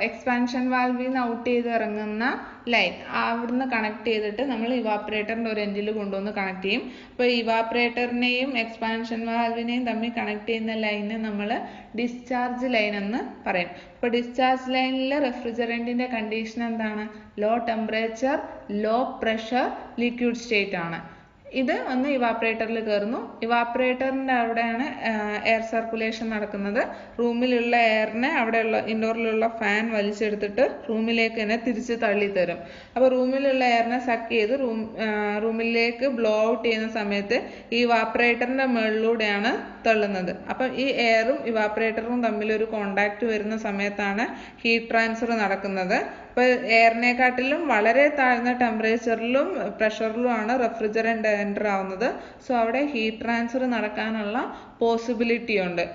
എക്സ്പാൻഷൻ വാൽവിൽ നിന്ന് ഔട്ട് ചെയ്ത് ഇറങ്ങുന്ന ലൈൻ അവിടുന്ന് കണക്ട് ചെയ്തിട്ട് നമ്മൾ ഇവാപ്പറേറ്ററിൻ്റെ ഒരു എൻഡിൽ കൊണ്ടുവന്ന് കണക്ട് ചെയ്യും. അപ്പോൾ ഇവാപ്പറേറ്ററിനെയും എക്സ്പാൻഷൻ വാൽവിനെയും തമ്മിൽ കണക്ട് ചെയ്യുന്ന ലൈനെ നമ്മൾ ഡിസ്ചാർജ് ലൈൻ എന്ന് പറയും. അപ്പോൾ ഡിസ്ചാർജ് ലൈനിൽ റെഫ്രിജറൻറ്റിൻ്റെ കണ്ടീഷൻ എന്താണ്? Low temperature, low pressure, liquid state ആണ്. ഇത് വന്ന് ഇവാപ്പറേറ്ററിൽ കയറുന്നു. ഇവാപ്പറേറ്ററിൻ്റെ അവിടെയാണ് എയർ സർക്കുലേഷൻ നടക്കുന്നത്. റൂമിലുള്ള എയറിനെ അവിടെയുള്ള ഇൻഡോറിലുള്ള ഫാൻ വലിച്ചെടുത്തിട്ട് റൂമിലേക്ക് തന്നെ തിരിച്ച് തള്ളിത്തരും. അപ്പോൾ റൂമിലുള്ള എയറിനെ സക്ക് ചെയ്ത് റൂമിലേക്ക് ബ്ലോ ഔട്ട് ചെയ്യുന്ന സമയത്ത് ഈ ഇവാപ്പറേറ്ററിൻ്റെ മുകളിലൂടെയാണ് തള്ളുന്നത്. അപ്പം ഈ എയറും ഇവാപ്പറേറ്ററും തമ്മിലൊരു കോണ്ടാക്ട് വരുന്ന സമയത്താണ് ഹീറ്റ് ട്രാൻസ്ഫർ നടക്കുന്നത്. അപ്പോൾ എയറിനെക്കാട്ടിലും വളരെ താഴ്ന്ന ടെമ്പറേച്ചറിലും പ്രഷറിലുമാണ് റെഫ്രിജറൻറ്റ് എൻ്റർ ആവുന്നത്. സോ അവിടെ ഹീറ്റ് ട്രാൻസ്ഫർ നടക്കാനുള്ള പോസിബിലിറ്റി ഉണ്ട്.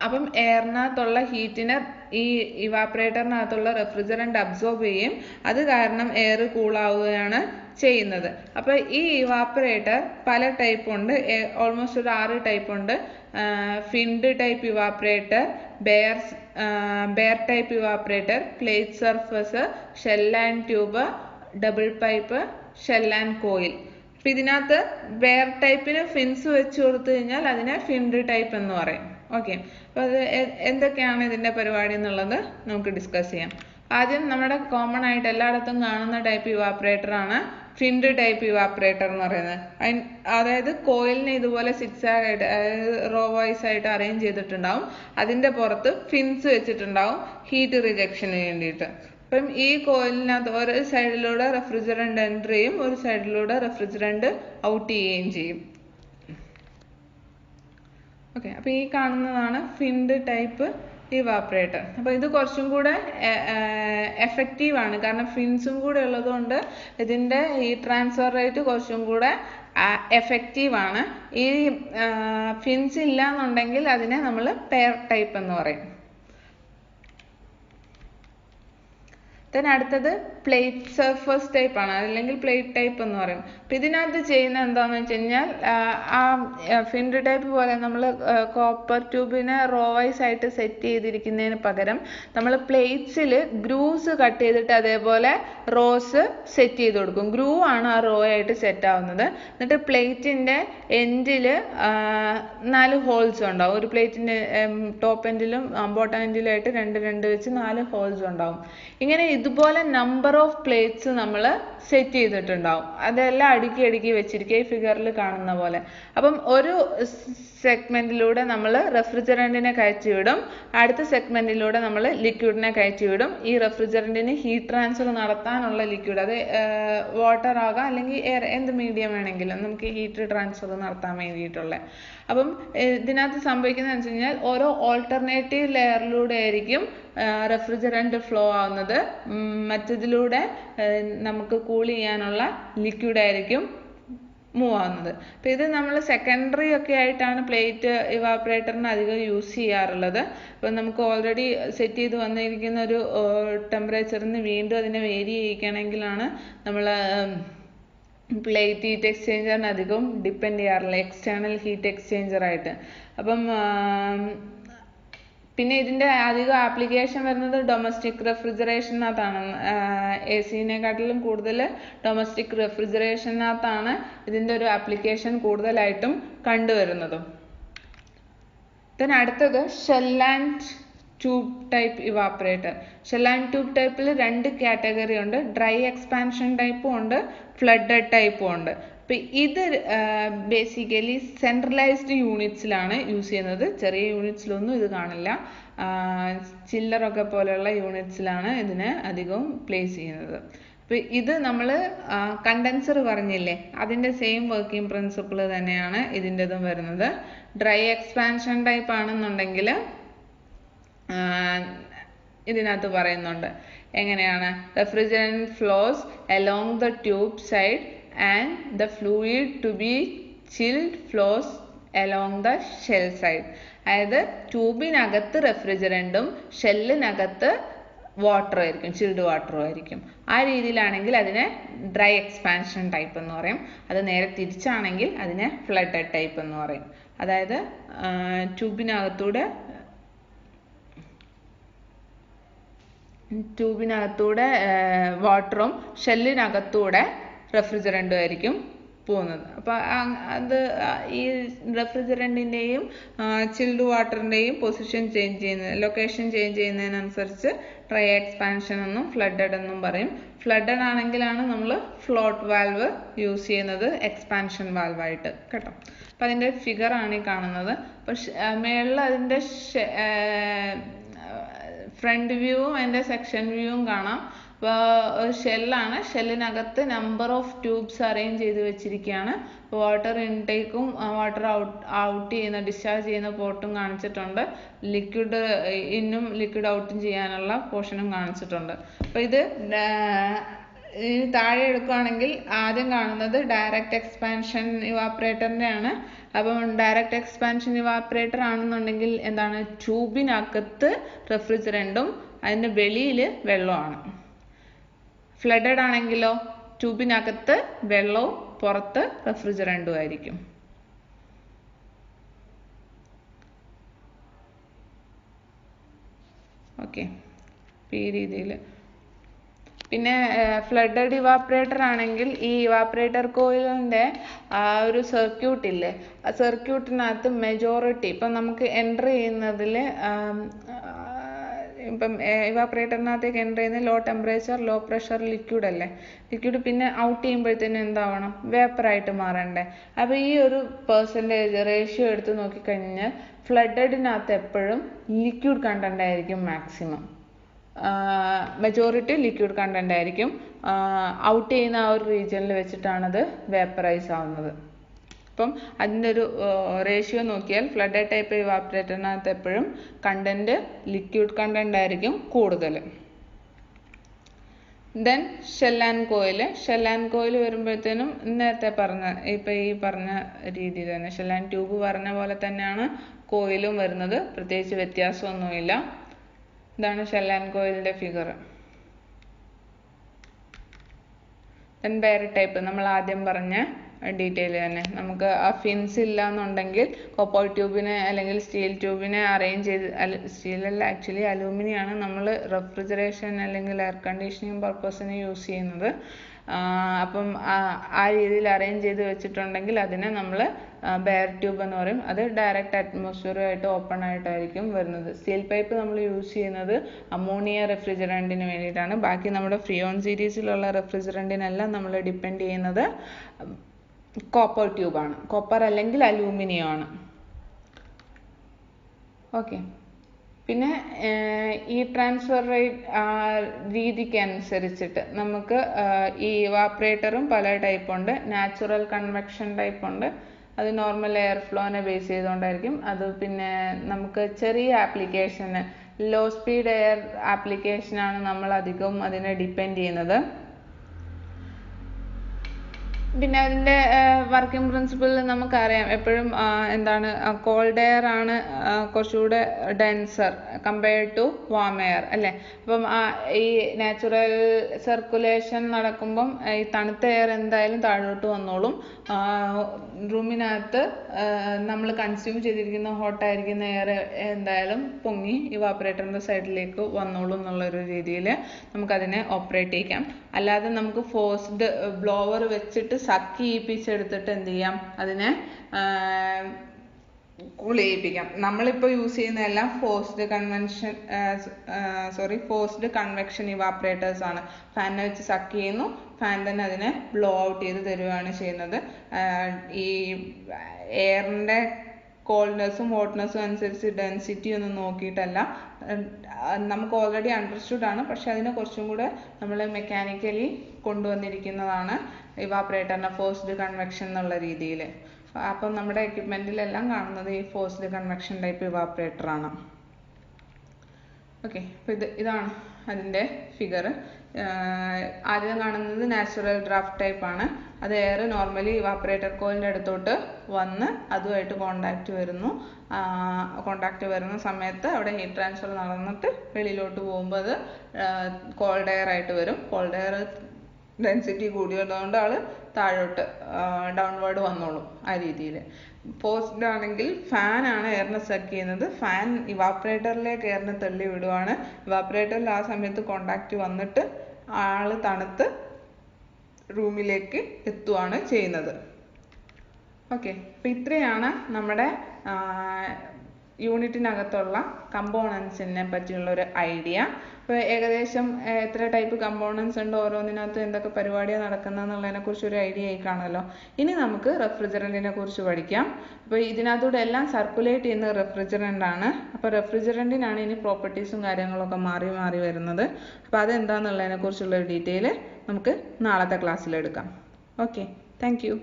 അപ്പം എയറിനകത്തുള്ള ഹീറ്റിനെ ഈ ഇവാപ്പറേറ്ററിനകത്തുള്ള റെഫ്രിജറൻറ്റ് അബ്സോർബ് ചെയ്യും. അത് കാരണം എയർ കൂളാവുകയാണ് ചെയ്യുന്നത്. അപ്പോൾ ഈ ഇവാപ്പറേറ്റർ പല ടൈപ്പ് ഉണ്ട്, ഓൾമോസ്റ്റ് ഒരു 6 ടൈപ്പ് ഉണ്ട്. Finned type evaporator, bare type evaporator, plate surface, shell and tube, double pipe, shell and coil. അപ്പം ഇതിനകത്ത് ബെയർ ടൈപ്പിന് ഫിൻസ് വെച്ച് കൊടുത്തു കഴിഞ്ഞാൽ അതിനെ ഫിൻഡ് ടൈപ്പ് എന്ന് പറയും. ഓക്കെ. അപ്പോൾ അത് എന്തൊക്കെയാണ് ഇതിൻ്റെ പരിപാടി എന്നുള്ളത് നമുക്ക് ഡിസ്കസ് ചെയ്യാം. ആദ്യം നമ്മുടെ കോമൺ ആയിട്ട് എല്ലായിടത്തും കാണുന്ന ടൈപ്പ് ഇവാപ്പറേറ്റർ ആണ് ഫിൻഡ് ടൈപ്പ് ഇവാപ്പറേറ്റർ എന്ന് പറയുന്നത്. അതായത് കോയിലിനെ ഇതുപോലെ സിക്സാഗ് ആയിട്ട്, അതായത് റോ വൈസ് ആയിട്ട് അറേഞ്ച് ചെയ്തിട്ടുണ്ടാവും. അതിൻ്റെ പുറത്ത് ഫിൻസ് വെച്ചിട്ടുണ്ടാവും ഹീറ്റ് റിജക്ഷന് വേണ്ടിയിട്ട്. അപ്പം ഈ കോയിലിനകത്ത് ഒരു സൈഡിലൂടെ റെഫ്രിജറൻറ്റ് എൻ്റർ ചെയ്യും, ഒരു സൈഡിലൂടെ റെഫ്രിജറൻറ്റ് ഔട്ട് ചെയ്യുകയും ചെയ്യും. ഓക്കെ. അപ്പോൾ ഈ കാണുന്നതാണ് ഫിൻഡ് ടൈപ്പ് ഇവാപ്പറേറ്റർ. അപ്പോൾ ഇത് കുറച്ചും കൂടെ എഫക്റ്റീവ് ആണ്, കാരണം ഫിൻസും കൂടെ ഉള്ളതുകൊണ്ട് ഇതിൻ്റെ ഈ ട്രാൻസ്ഫർ റേറ്റ് കുറച്ചും കൂടെ എഫക്റ്റീവ് ആണ്. ഈ ഫിൻസ് ഇല്ല എന്നുണ്ടെങ്കിൽ അതിനെ നമ്മൾ പെയർ ടൈപ്പ് എന്ന് പറയും. then അടുത്തത് പ്ലേറ്റ് സർഫസ് ടൈപ്പ് ആണ്, അല്ലെങ്കിൽ പ്ലേറ്റ് ടൈപ്പ് എന്ന് പറയും. അപ്പം ഇതിനകത്ത് ചെയ്യുന്ന എന്താണെന്ന് വെച്ച് കഴിഞ്ഞാൽ ആ ഫിൻഡ് ടൈപ്പ് പോലെ നമ്മൾ കോപ്പർ ട്യൂബിനെ റോ വൈസ് ആയിട്ട് സെറ്റ് ചെയ്തിരിക്കുന്നതിന് പകരം നമ്മൾ പ്ലേറ്റ്സിൽ ഗ്രൂസ് കട്ട് ചെയ്തിട്ട് അതേപോലെ റോസ് സെറ്റ് ചെയ്ത് കൊടുക്കും. ഗ്രൂ ആണ് ആ റോ ആയിട്ട് സെറ്റ് ആവുന്നത്. എന്നിട്ട് പ്ലേറ്റിൻ്റെ എൻഡിൽ 4 ഹോൾസ് ഉണ്ടാവും. ഒരു പ്ലേറ്റിൻ്റെ ടോപ്പ് എൻഡിലും ബോട്ടം എൻഡിലും ആയിട്ട് 2 വെച്ച് 4 ഹോൾസ് ഉണ്ടാവും. ഇങ്ങനെ ഇതുപോലെ നമ്പർ ഓഫ് പ്ലേറ്റ്സ് നമ്മൾ സെറ്റ് ചെയ്തിട്ടുണ്ടാവും. അതെല്ലാം അടുക്കി അടുക്കി വെച്ചിരിക്കുക ഈ ഫിഗറിൽ കാണുന്ന പോലെ. അപ്പം ഒരു സെഗ്മെന്റിലൂടെ നമ്മൾ റെഫ്രിജറന്റിനെ കയറ്റി വിടും, അടുത്ത സെഗ്മെന്റിലൂടെ നമ്മൾ ലിക്വിഡിനെ കയറ്റി വിടും. ഈ റെഫ്രിജറന്റിന് ഹീറ്റ് ട്രാൻസ്ഫർ നടത്താനുള്ള ലിക്വിഡ്, അത് വാട്ടർ ആകാം അല്ലെങ്കിൽ എയർ, എന്ത് മീഡിയം വേണമെങ്കിലും നമുക്ക് ഹീറ്റ് ട്രാൻസ്ഫർ നടത്താൻ വേണ്ടിയിട്ടുള്ള. അപ്പം ഇതിനകത്ത് സംഭവിക്കുന്നത് വെച്ച് കഴിഞ്ഞാൽ ഓരോ ഓൾട്ടർനേറ്റീവ് ലെയറിലൂടെ ആയിരിക്കും റെഫ്രിജറന്റ് ഫ്ലോ ആവുന്നത്. മറ്റതിലൂടെ നമുക്ക് കൂൾ ചെയ്യാനുള്ള ലിക്വിഡ് ആയിരിക്കും മൂവ് ആവുന്നത്. അപ്പം ഇത് നമ്മൾ സെക്കൻഡറി ഒക്കെ ആയിട്ടാണ് പ്ലേറ്റ് ഇവാപ്പറേറ്ററിന് അധികം യൂസ് ചെയ്യാറുള്ളത്. അപ്പം നമുക്ക് ഓൾറെഡി സെറ്റ് ചെയ്ത് വന്നിരിക്കുന്ന ഒരു ടെമ്പറേച്ചറിന് വീണ്ടും അതിനെ വേരി ചെയ്യിക്കണമെങ്കിലാണ് നമ്മൾ പ്ലേറ്റ് ഹീറ്റ് എക്സ്ചേഞ്ചറിന് അധികം ഡിപ്പെൻഡ് ചെയ്യാറില്ല, എക്സ്റ്റേണൽ ഹീറ്റ് എക്സ്ചേഞ്ചർ ആയിട്ട്. അപ്പം പിന്നെ ഇതിൻ്റെ അധികം ആപ്ലിക്കേഷൻ വരുന്നത് ഡൊമസ്റ്റിക് റെഫ്രിജറേഷനകത്താണ്. എ സിനെക്കാട്ടിലും കൂടുതൽ ഡൊമസ്റ്റിക് റെഫ്രിജറേഷനകത്താണ് ഇതിൻ്റെ ഒരു ആപ്ലിക്കേഷൻ കൂടുതലായിട്ടും കണ്ടുവരുന്നതും. then അടുത്തത് shell and tube type evaporator. Shell and tube ടൈപ്പിൽ രണ്ട് കാറ്റഗറി ഉണ്ട്, ഡ്രൈ എക്സ്പാൻഷൻ ടൈപ്പും ഉണ്ട്, ഫ്ലഡഡ് ടൈപ്പും ഉണ്ട്. അപ്പം ഇത് ബേസിക്കലി സെൻട്രലൈസ്ഡ് യൂണിറ്റ്സിലാണ് യൂസ് ചെയ്യുന്നത്. ചെറിയ യൂണിറ്റ്സിലൊന്നും ഇത് കാണില്ല, ചില്ലറൊക്കെ പോലെയുള്ള യൂണിറ്റ്സിലാണ് ഇതിനെ അധികവും പ്ലേസ് ചെയ്യുന്നത്. അപ്പം ഇത് നമ്മൾ കണ്ടൻസർ പറഞ്ഞില്ലേ, അതിൻ്റെ സെയിം വർക്കിംഗ് പ്രിൻസിപ്പിൾ തന്നെയാണ് ഇതിൻ്റെതും വരുന്നത്. ഡ്രൈ എക്സ്പാൻഷൻ ടൈപ്പ് ആണെന്നുണ്ടെങ്കിൽ ഇതിനകത്ത് പറയുന്നുണ്ട് എങ്ങനെയാണ്, refrigerant flows along the tube side and the fluid to be chilled flows along the shell side. അതായത് ട്യൂബിനകത്ത് റെഫ്രിജറന്റും ഷെല്ലിനകത്ത് വാട്ടർ ആയിരിക്കും, ചിൽഡ് വാട്ടറും ആയിരിക്കും. ആ രീതിയിലാണെങ്കിൽ അതിനെ ഡ്രൈ എക്സ്പാൻഷൻ ടൈപ്പ് എന്ന് പറയും. അത് നേരെ തിരിച്ചാണെങ്കിൽ അതിനെ ഫ്ലഡഡ് ടൈപ്പ് എന്ന് പറയും. അതായത് ട്യൂബിനകത്തൂടെ വാട്ടറും ഷെല്ലിനകത്തൂടെ റെഫ്രിജറന്റും ആയിരിക്കും പോകുന്നത്. അപ്പോൾ അത് ഈ റെഫ്രിജറന്റിൻ്റെയും ചിൽഡ് വാട്ടറിൻ്റെയും പൊസിഷൻ ചേഞ്ച് ചെയ്യുന്നത്, ലൊക്കേഷൻ ചേഞ്ച് ചെയ്യുന്നതിനനുസരിച്ച് ഡ്രൈ എക്സ്പാൻഷൻ എന്നും ഫ്ലഡഡ് എന്നും പറയും. ഫ്ലഡഡ് ആണെങ്കിലാണ് നമ്മൾ ഫ്ലോട്ട് വാൽവ് യൂസ് ചെയ്യുന്നത് എക്സ്പാൻഷൻ വാൽവായിട്ട് കേട്ടോ. അപ്പം അതിൻ്റെ ഫിഗറാണ് ഈ കാണുന്നത്. അപ്പോൾ മേളിൽ അതിൻ്റെ ഫ്രണ്ട് വ്യൂവും അതിൻ്റെ സെക്ഷൻ വ്യൂവും കാണാം. അപ്പോൾ ഷെല്ലാണ്, ഷെല്ലിനകത്ത് നമ്പർ ഓഫ് ട്യൂബ്സ് അറേഞ്ച് ചെയ്ത് വെച്ചിരിക്കുകയാണ്. വാട്ടർ ഇൻടേക്കും വാട്ടർ ഔട്ട് ചെയ്യുന്ന, ഡിസ്ചാർജ് ചെയ്യുന്ന പോർട്ടും കാണിച്ചിട്ടുണ്ട്. ലിക്വിഡ് ഇന്നും ലിക്വിഡ് ഔട്ടും ചെയ്യാനുള്ള പോർഷനും കാണിച്ചിട്ടുണ്ട്. അപ്പോൾ ഇത് താഴെ എടുക്കുകയാണെങ്കിൽ ആദ്യം കാണുന്നത് ഡയറക്റ്റ് എക്സ്പാൻഷൻ ഇവാപ്പറേറ്ററിൻ്റെ ആണ്. അപ്പം ഡയറക്റ്റ് എക്സ്പാൻഷൻ ഇവാപ്പറേറ്റർ ആണെന്നുണ്ടെങ്കിൽ എന്താണ്, ട്യൂബിനകത്ത് റെഫ്രിജറന്റും അതിൻ്റെ വെളിയിൽ വെള്ളമാണ്. ഫ്ലഡഡ് ആണെങ്കിലോ ട്യൂബിനകത്ത് വെള്ളവും പുറത്ത് റെഫ്രിജറന്റും ആയിരിക്കും. ഓക്കെ, ഈ രീതിയിൽ. പിന്നെ ഫ്ലഡഡ് ഇവാപ്പറേറ്റർ ആണെങ്കിൽ ഈ ഇവാപ്പറേറ്റർ കോയിലിൻ്റെ ഒരു സർക്യൂട്ട് ഇല്ലേ, ആ സർക്യൂട്ടിനകത്ത് മെജോറിറ്റി ഇപ്പം നമുക്ക് എൻ്റർ ചെയ്യുന്നതിൽ ഇപ്പം ഇവാപ്പറേറ്ററിനകത്തേക്ക് എൻ്റർ ചെയ്യുന്ന low temperature low pressure liquid അല്ലേ, ലിക്വിഡ് പിന്നെ ഔട്ട് ചെയ്യുമ്പോഴത്തേനും എന്താവണം, വേപ്പറായിട്ട് മാറണ്ടേ. അപ്പോൾ ഈ ഒരു പെർസെൻറ്റേജ് റേഷ്യോ എടുത്ത് നോക്കിക്കഴിഞ്ഞാൽ ഫ്ലഡഡിനകത്ത് എപ്പോഴും ലിക്വിഡ് കണ്ടന്റ് ആയിരിക്കും മാക്സിമം, മെജോറിറ്റി ലിക്വിഡ് കണ്ടന്റ് ആയിരിക്കും. ഔട്ട് ചെയ്യുന്ന ആ ഒരു റീജിയനിൽ വെച്ചിട്ടാണത് വേപ്പറൈസ് ആവുന്നത്. അപ്പം അതിൻ്റെ ഒരു റേഷ്യോ നോക്കിയാൽ ഫ്ലഡഡ് ടൈപ്പ് ഇവാപ്പറേറ്ററിനകത്ത് എപ്പോഴും കണ്ടന്റ്, ലിക്വിഡ് കണ്ടന്റ് ആയിരിക്കും കൂടുതൽ. ദെൻ ഷെൽ ആൻഡ് കോയിൽ വരുമ്പോഴത്തേനും നേരത്തെ പറഞ്ഞ ഇപ്പം ഈ പറഞ്ഞ രീതി തന്നെ, ഷെൽ ആൻഡ് ട്യൂബ് പറഞ്ഞ പോലെ തന്നെയാണ് കോയിലും വരുന്നത്, പ്രത്യേകിച്ച് വ്യത്യാസമൊന്നുമില്ല. ഇതാണ് ഷെൽ ആൻഡ് കോയിലിൻ്റെ ഫിഗർ. ദെൻ വേറെ ടൈപ്പ് നമ്മൾ ആദ്യം പറഞ്ഞ ഡീറ്റെയിൽ തന്നെ. നമുക്ക് ആ ഫിൻസ് ഇല്ല എന്നുണ്ടെങ്കിൽ കോപ്പർ ട്യൂബിനെ അല്ലെങ്കിൽ സ്റ്റീൽ ട്യൂബിനെ അറേഞ്ച് ചെയ്ത്, സ്റ്റീലല്ല ആക്ച്വലി അലൂമിനിയാണ് നമ്മൾ റെഫ്രിജറേഷൻ അല്ലെങ്കിൽ എയർ കണ്ടീഷനിങ് പർപ്പസിന് യൂസ് ചെയ്യുന്നത്. അപ്പം ആ രീതിയിൽ അറേഞ്ച് ചെയ്ത് വെച്ചിട്ടുണ്ടെങ്കിൽ അതിനെ നമ്മൾ ബെയർ ട്യൂബ് എന്ന് പറയും. അത് ഡയറക്റ്റ് അറ്റ്മോസ്ഫിയറുമായിട്ട് ഓപ്പൺ ആയിട്ടായിരിക്കും വരുന്നത്. സ്റ്റീൽ പൈപ്പ് നമ്മൾ യൂസ് ചെയ്യുന്നത് അമോണിയ റെഫ്രിജറൻറ്റിന് വേണ്ടിയിട്ടാണ്. ബാക്കി നമ്മുടെ ഫ്രിയോൺ സീരീസിലുള്ള റെഫ്രിജറൻറ്റിനെല്ലാം നമ്മൾ ഡിപ്പെൻഡ് ചെയ്യുന്നത് കോപ്പർ ട്യൂബാണ്. കോപ്പർ അല്ലെങ്കിൽ അലൂമിനിയം ആണ്. ഓക്കെ. പിന്നെ ഈ ട്രാൻസ്ഫർ രീതിക്ക് അനുസരിച്ചിട്ട് നമുക്ക് ഈ ഇവാപ്പറേറ്ററും പല ടൈപ്പ് ഉണ്ട്. നാച്ചുറൽ കൺവെക്ഷൻ ടൈപ്പ് ഉണ്ട്. അത് നോർമൽ എയർ ഫ്ലോനെ ബേസ് ചെയ്തുകൊണ്ടായിരിക്കും. അത് പിന്നെ നമുക്ക് ചെറിയ ആപ്ലിക്കേഷന് ലോ സ്പീഡ് എയർ ആപ്ലിക്കേഷനാണ് നമ്മൾ അധികം അതിനെ ഡിപ്പെൻഡ് ചെയ്യുന്നത്. പിന്നെ അതിൻ്റെ വർക്കിംഗ് പ്രിൻസിപ്പിൾ നമുക്കറിയാം. എപ്പോഴും എന്താണ് കോൾഡ് എയർ ആണ് കുറച്ചുകൂടെ denser compared to warm air അല്ലേ. അപ്പം ഈ നാച്ചുറൽ സർക്കുലേഷൻ നടക്കുമ്പം ഈ തണുത്ത എയർ എന്തായാലും താഴോട്ട് വന്നോളും. റൂമിനകത്ത് നമ്മൾ കൺസ്യൂം ചെയ്തിരിക്കുന്ന ഹോട്ടായിരിക്കുന്ന എയർ എന്തായാലും പൊങ്ങി ഇവാപ്പറേറ്ററിൻ്റെ സൈഡിലേക്ക് വന്നോളും എന്നുള്ളൊരു രീതിയിൽ നമുക്കതിനെ ഓപ്പറേറ്റ് ചെയ്യിക്കാം. അല്ലാതെ നമുക്ക് ഫോഴ്സ്ഡ് ബ്ലോവർ വെച്ചിട്ട് സക്ക് ചെയ്യിപ്പിച്ചെടുത്തിട്ട് എന്ത് ചെയ്യാം, അതിനെ കൂൾ ചെയ്യിപ്പിക്കാം. നമ്മളിപ്പോൾ യൂസ് ചെയ്യുന്നതെല്ലാം ഫോഴ്സ്ഡ് കൺവെക്ഷൻ ഇവാപ്പറേറ്റേഴ്സ് ആണ്. ഫാനിനെ വെച്ച് സക്ക് ചെയ്യുന്നു, ഫാൻ തന്നെ അതിനെ ബ്ലോ ഔട്ട് ചെയ്ത് തരുവാണ് ചെയ്യുന്നത്. ഈ എയറിൻ്റെ കോൾഡ്നെസ്സും ഹോട്ട്നെസ്സും അനുസരിച്ച് ഡെൻസിറ്റി ഒന്നും നോക്കിയിട്ടല്ല, നമുക്ക് ഓൾറെഡി അണ്ടർസ്റ്റുഡ് ആണ്. പക്ഷെ അതിനെ കുറച്ചും കൂടെ നമ്മൾ മെക്കാനിക്കലി കൊണ്ടുവന്നിരിക്കുന്നതാണ് ഇവാപ്പറേറ്ററിനെ ഫോഴ്സ്ഡ് കൺവെക്ഷൻ എന്നുള്ള രീതിയിൽ. അപ്പം നമ്മുടെ എക്യുപ്മെൻറ്റിലെല്ലാം കാണുന്നത് ഈ ഫോഴ്സ്ഡ് കൺവെക്ഷൻ ടൈപ്പ് ഇവാപ്പറേറ്റർ ആണ്. ഓക്കെ. അപ്പോൾ ഇതാണ് അതിൻ്റെ ഫിഗർ. ആദ്യം കാണുന്നത് നാച്ചുറൽ ഡ്രാഫ്റ്റ് ടൈപ്പ് ആണ്. അത് എയർ നോർമലി ഇവാപ്പറേറ്റർ കോയിലിൻ്റെ അടുത്തോട്ട് വന്ന് അതുമായിട്ട് കോണ്ടാക്ട് വരുന്ന സമയത്ത് അവിടെ ഹീറ്റ് ട്രാൻസ്ഫർ നടന്നിട്ട് വെളിയിലോട്ട് പോകുമ്പോൾ അത് കോൾഡ് എയർ ആയിട്ട് വരും. കോൾഡ് എയർ ഡെൻസിറ്റി കൂടിയതുകൊണ്ട് താഴോട്ട് ഡൗൺവേർഡ് വന്നോളും ആ രീതിയിൽ. ഫോഴ്സ്ഡ് ആണെങ്കിൽ ഫാനാണ് എയറിനെ സക്ക് ചെയ്യുന്നത്. ഫാൻ ഇവാപ്പറേറ്ററിലേക്ക് എയറിനെ തള്ളി വിടുവാണ്. ഇവാപ്പറേറ്ററിൽ ആ സമയത്ത് കോണ്ടാക്ട് വന്നിട്ട് തണുത്ത് റൂമിലേക്ക് എത്തുവാണ് ചെയ്യുന്നത്. ഓക്കെ. അപ്പം ഇത്രയാണ് നമ്മുടെ യൂണിറ്റിനകത്തുള്ള കമ്പോണൻസിനെ പറ്റിയുള്ള ഒരു ഐഡിയ. അപ്പോൾ ഏകദേശം എത്ര ടൈപ്പ് കമ്പോണൻസ് ഉണ്ട്, ഓരോന്നിനകത്തും എന്തൊക്കെ പരിപാടിയാണ് നടക്കുന്നതെന്നുള്ളതിനെ കുറിച്ച് ഒരു ഐഡിയ ആയി കാണുമല്ലോ. ഇനി നമുക്ക് റെഫ്രിജറൻറ്റിനെ കുറിച്ച് പഠിക്കാം. അപ്പോൾ ഇതിനകത്തൂടെ എല്ലാം സർക്കുലേറ്റ് ചെയ്യുന്ന റെഫ്രിജറൻ്റ് ആണ്. അപ്പോൾ റെഫ്രിജറൻറ്റിനാണ് ഇനി പ്രോപ്പർട്ടീസും കാര്യങ്ങളൊക്കെ മാറി മാറി വരുന്നത്. അപ്പോൾ അതെന്താണെന്നുള്ളതിനെ കുറിച്ചുള്ള ഒരു ഡീറ്റെയിൽ നമുക്ക് നാളത്തെ ക്ലാസ്സിൽ എടുക്കാം. ഓക്കെ. Thank you.